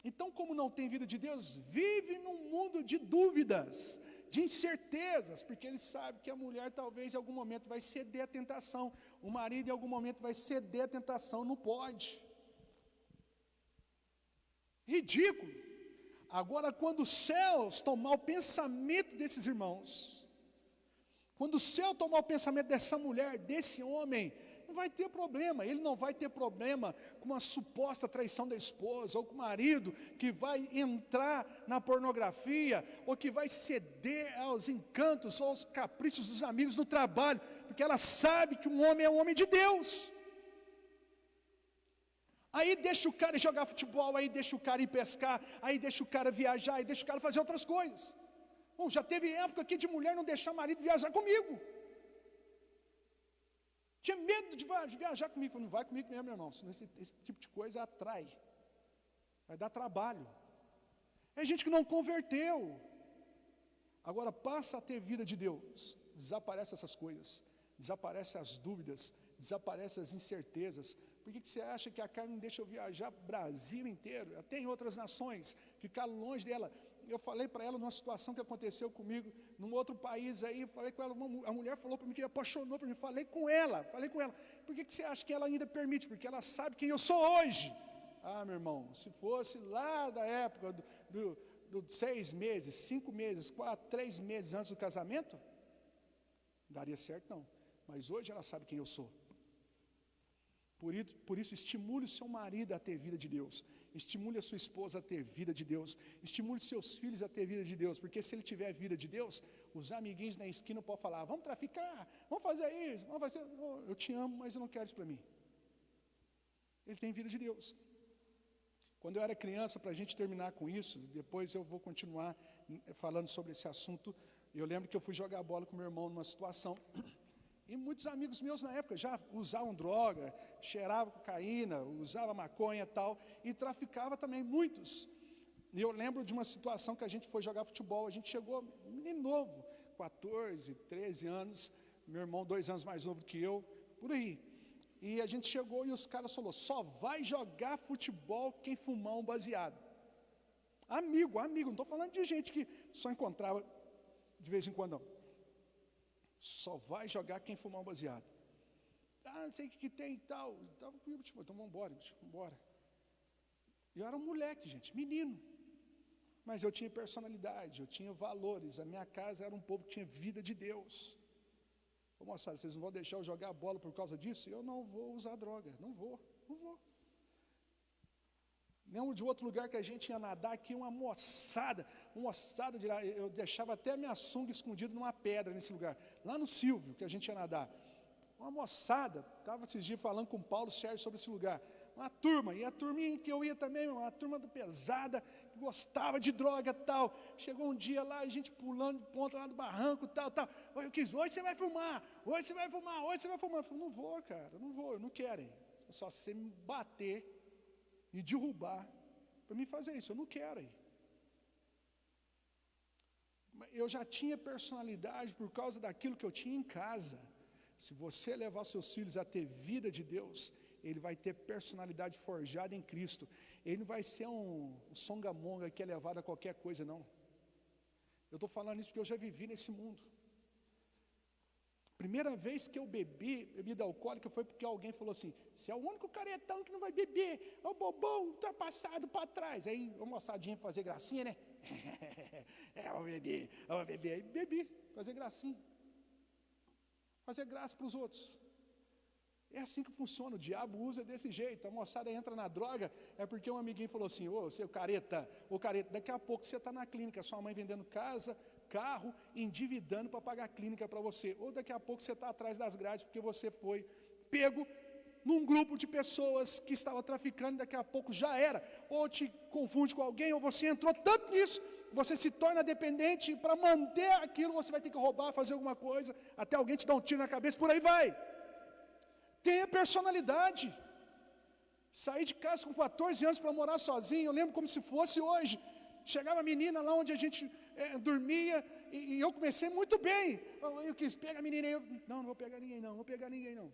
A: Então, como não tem vida de Deus, vive num mundo de dúvidas, de incertezas, porque ele sabe que a mulher talvez em algum momento vai ceder à tentação, o marido em algum momento vai ceder à tentação, não pode. Ridículo. Agora, quando os céus tomar o pensamento desses irmãos, quando o céu tomar o pensamento dessa mulher, desse homem, não vai ter problema. Ele não vai ter problema com uma suposta traição da esposa, ou com o marido que vai entrar na pornografia, ou que vai ceder aos encantos, ou aos caprichos dos amigos do trabalho, porque ela sabe que um homem é um homem de Deus. Aí deixa o cara jogar futebol, aí deixa o cara ir pescar, aí deixa o cara viajar, aí deixa o cara fazer outras coisas. Bom, já teve época aqui de mulher não deixar o marido viajar comigo. Tinha medo de viajar comigo. Falei, não vai comigo mesmo, meu irmão, senão esse tipo de coisa atrai. Vai dar trabalho. É gente que não converteu. Agora passa a ter vida de Deus. Desaparece essas coisas. Desaparece as dúvidas. Desaparece as incertezas. Por que você acha que a carne não deixa eu viajar Brasil inteiro? Até em outras nações, ficar longe dela. Eu falei para ela numa situação que aconteceu comigo, num outro país aí, falei com ela, a mulher falou para mim que apaixonou por mim, falei com ela. Por que você acha que ela ainda permite? Porque ela sabe quem eu sou hoje. Ah, meu irmão, se fosse lá da época dos 6 meses, 5 meses, 4, 3 meses antes do casamento, daria certo não. Mas hoje ela sabe quem eu sou. Por isso, estimule o seu marido a ter vida de Deus. Estimule a sua esposa a ter vida de Deus. Estimule seus filhos a ter vida de Deus. Porque se ele tiver vida de Deus, os amiguinhos na esquina podem falar, vamos traficar, vamos fazer isso, vamos fazer... Eu te amo, mas eu não quero isso para mim. Ele tem vida de Deus. Quando eu era criança, para a gente terminar com isso, depois eu vou continuar falando sobre esse assunto. Eu lembro que eu fui jogar bola com meu irmão numa situação... E muitos amigos meus na época já usavam droga, cheiravam cocaína, usavam maconha e tal, e traficava também, muitos. E eu lembro de uma situação que a gente foi jogar futebol, a gente chegou, menino novo, 14, 13 anos, meu irmão 2 anos mais novo que eu, por aí. E a gente chegou e os caras falaram, só vai jogar futebol quem fumar um baseado. Amigo, não estou falando de gente que só encontrava de vez em quando, não. Só vai jogar quem fumar um baseado. Ah, não sei o que tem e tal. Então vamos embora. Eu era um moleque, gente, menino. Mas eu tinha personalidade, eu tinha valores. A minha casa era um povo que tinha vida de Deus. Ô moçada, vocês não vão deixar eu jogar bola por causa disso? Eu não vou usar droga, não vou. Lembro de outro lugar que a gente ia nadar, aqui uma moçada de lá, eu deixava até a minha sunga escondida numa pedra nesse lugar, lá no Silvio, que a gente ia nadar. Uma moçada, estava esses dias falando com o Paulo Sérgio sobre esse lugar, uma turma, e a turminha que eu ia também, uma turma do pesada, que gostava de droga e tal. Chegou um dia lá, a gente pulando de ponta lá do barranco, tal. Hoje você vai fumar, hoje você vai fumar. Eu falei, não vou, cara, não vou, não querem. Só se você me bater, me derrubar, para mim fazer isso, eu não quero ir. Eu já tinha personalidade por causa daquilo que eu tinha em casa. Se você levar seus filhos a ter vida de Deus, ele vai ter personalidade forjada em Cristo. Ele não vai ser um songamonga que é levado a qualquer coisa, não. Eu estou falando isso porque eu já vivi nesse mundo. Primeira vez que eu bebi bebida alcoólica foi porque alguém falou assim, você é o único caretão que não vai beber, é o bobão, ultrapassado para trás. Aí a moçadinha fazer gracinha, né? Eu vou beber. Aí bebi, fazer gracinha. Fazer graça para os outros. É assim que funciona, o diabo usa desse jeito. A moçada entra na droga, é porque um amiguinho falou assim, ô careta, daqui a pouco você está na clínica, sua mãe vendendo casa, carro, endividando para pagar a clínica para você. Ou daqui a pouco você está atrás das grades, porque você foi pego num grupo de pessoas que estava traficando, daqui a pouco já era. Ou te confunde com alguém, ou você entrou tanto nisso, você se torna dependente, e para manter aquilo você vai ter que roubar, fazer alguma coisa, até alguém te dar um tiro na cabeça, por aí vai. Tenha personalidade. Saí de casa com 14 anos para morar sozinho, eu lembro como se fosse hoje. Chegava a menina lá onde a gente dormia, e eu comecei muito bem. Eu quis pegar a menina, não vou pegar ninguém não.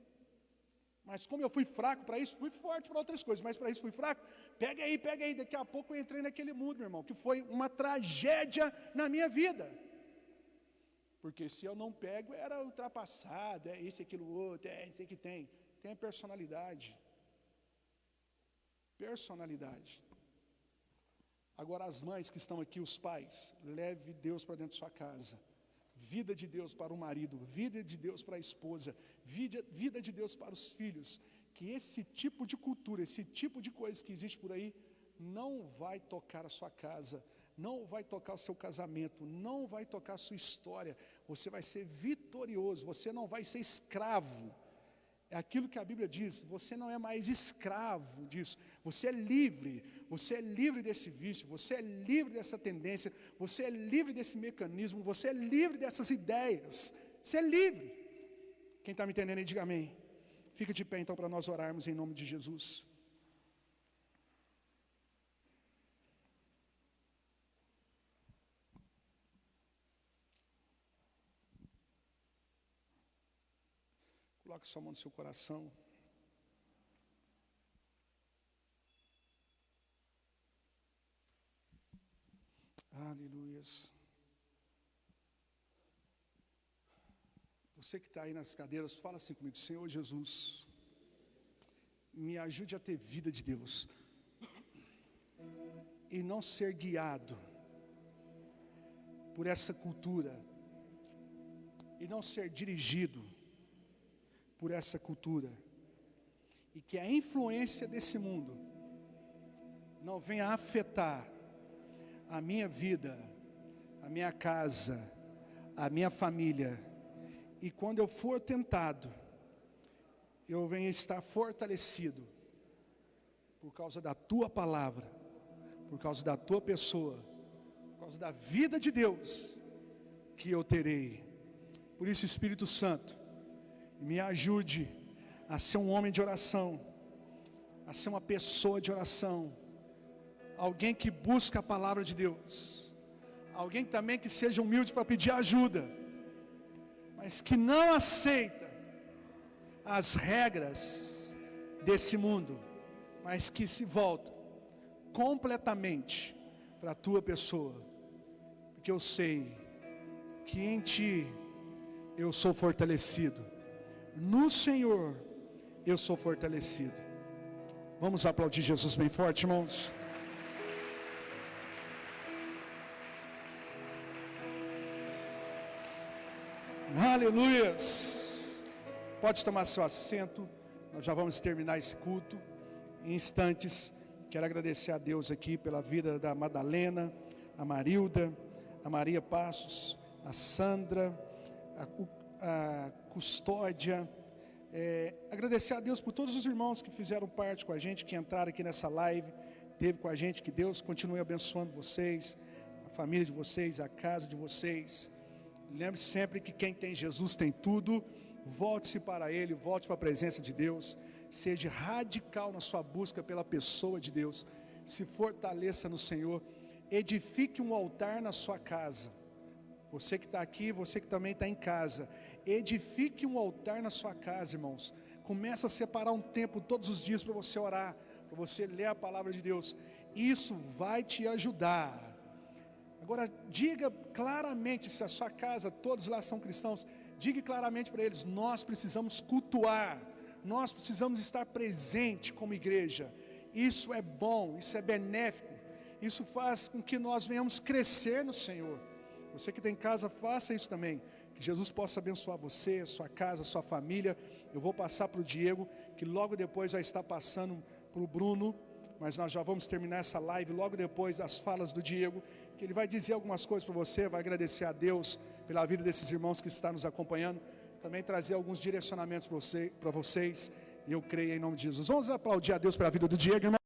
A: Mas como eu fui fraco para isso, fui forte para outras coisas, mas para isso fui fraco. Pega aí, daqui a pouco eu entrei naquele mundo, meu irmão, que foi uma tragédia na minha vida. Porque se eu não pego, era ultrapassado, é isso, aquilo, outro, é isso que tem. Tem personalidade. Personalidade. Agora as mães que estão aqui, os pais, leve Deus para dentro de sua casa. Vida de Deus para o marido, vida de Deus para a esposa, vida de Deus para os filhos. Que esse tipo de cultura, esse tipo de coisa que existe por aí, não vai tocar a sua casa, não vai tocar o seu casamento, não vai tocar a sua história. Você vai ser vitorioso, você não vai ser escravo. É aquilo que a Bíblia diz, você não é mais escravo disso, você é livre desse vício, você é livre dessa tendência, você é livre desse mecanismo, você é livre dessas ideias, você é livre. Quem está me entendendo aí, diga amém. Fica de pé então para nós orarmos em nome de Jesus. Coloque sua mão no seu coração. Aleluias. Você que está aí nas cadeiras, fala assim comigo, Senhor Jesus, me ajude a ter vida de Deus. E não ser guiado por essa cultura. E não ser dirigido por essa cultura, e que a influência desse mundo não venha afetar a minha vida, a minha casa, a minha família, e quando eu for tentado, eu venha estar fortalecido, por causa da Tua palavra, por causa da Tua pessoa, por causa da vida de Deus, que eu terei. Por isso, Espírito Santo, Me ajude a ser um homem de oração, a ser uma pessoa de oração, alguém que busca a palavra de Deus, alguém também que seja humilde para pedir ajuda, mas que não aceita as regras desse mundo, mas que se volta completamente para a tua pessoa, porque eu sei que em ti eu sou fortalecido, no Senhor eu sou fortalecido. Vamos aplaudir Jesus bem forte, irmãos. Aleluias. Pode tomar seu assento. Nós já vamos terminar esse culto em instantes. Quero agradecer a Deus aqui pela vida da Madalena, a Marilda, a Maria Passos, a Sandra, a Custódia. Agradecer a Deus por todos os irmãos que fizeram parte com a gente, que entraram aqui nessa live, esteve com a gente. Que Deus continue abençoando vocês, a família de vocês, a casa de vocês. Lembre-se sempre que quem tem Jesus tem tudo. Volte-se para Ele, volte para a presença de Deus. Seja radical na sua busca pela pessoa de Deus. Se fortaleça no Senhor. Edifique um altar na sua casa. Você que está aqui, você que também está em casa, edifique um altar na sua casa, irmãos. Começa a separar um tempo todos os dias para você orar, para você ler a palavra de Deus. Isso vai te ajudar. Agora, diga claramente, se a sua casa, todos lá são cristãos, diga claramente para eles: nós precisamos cultuar, nós precisamos estar presente como igreja. Isso é bom, isso é benéfico, isso faz com que nós venhamos crescer no Senhor. Você que tem casa, faça isso também. Que Jesus possa abençoar você, sua casa, sua família. Eu vou passar para o Diego, que logo depois vai estar passando para o Bruno. Mas nós já vamos terminar essa live logo depois das falas do Diego, que ele vai dizer algumas coisas para você, vai agradecer a Deus pela vida desses irmãos que estão nos acompanhando. Também trazer alguns direcionamentos para vocês. E eu creio em nome de Jesus. Vamos aplaudir a Deus pela vida do Diego, irmão.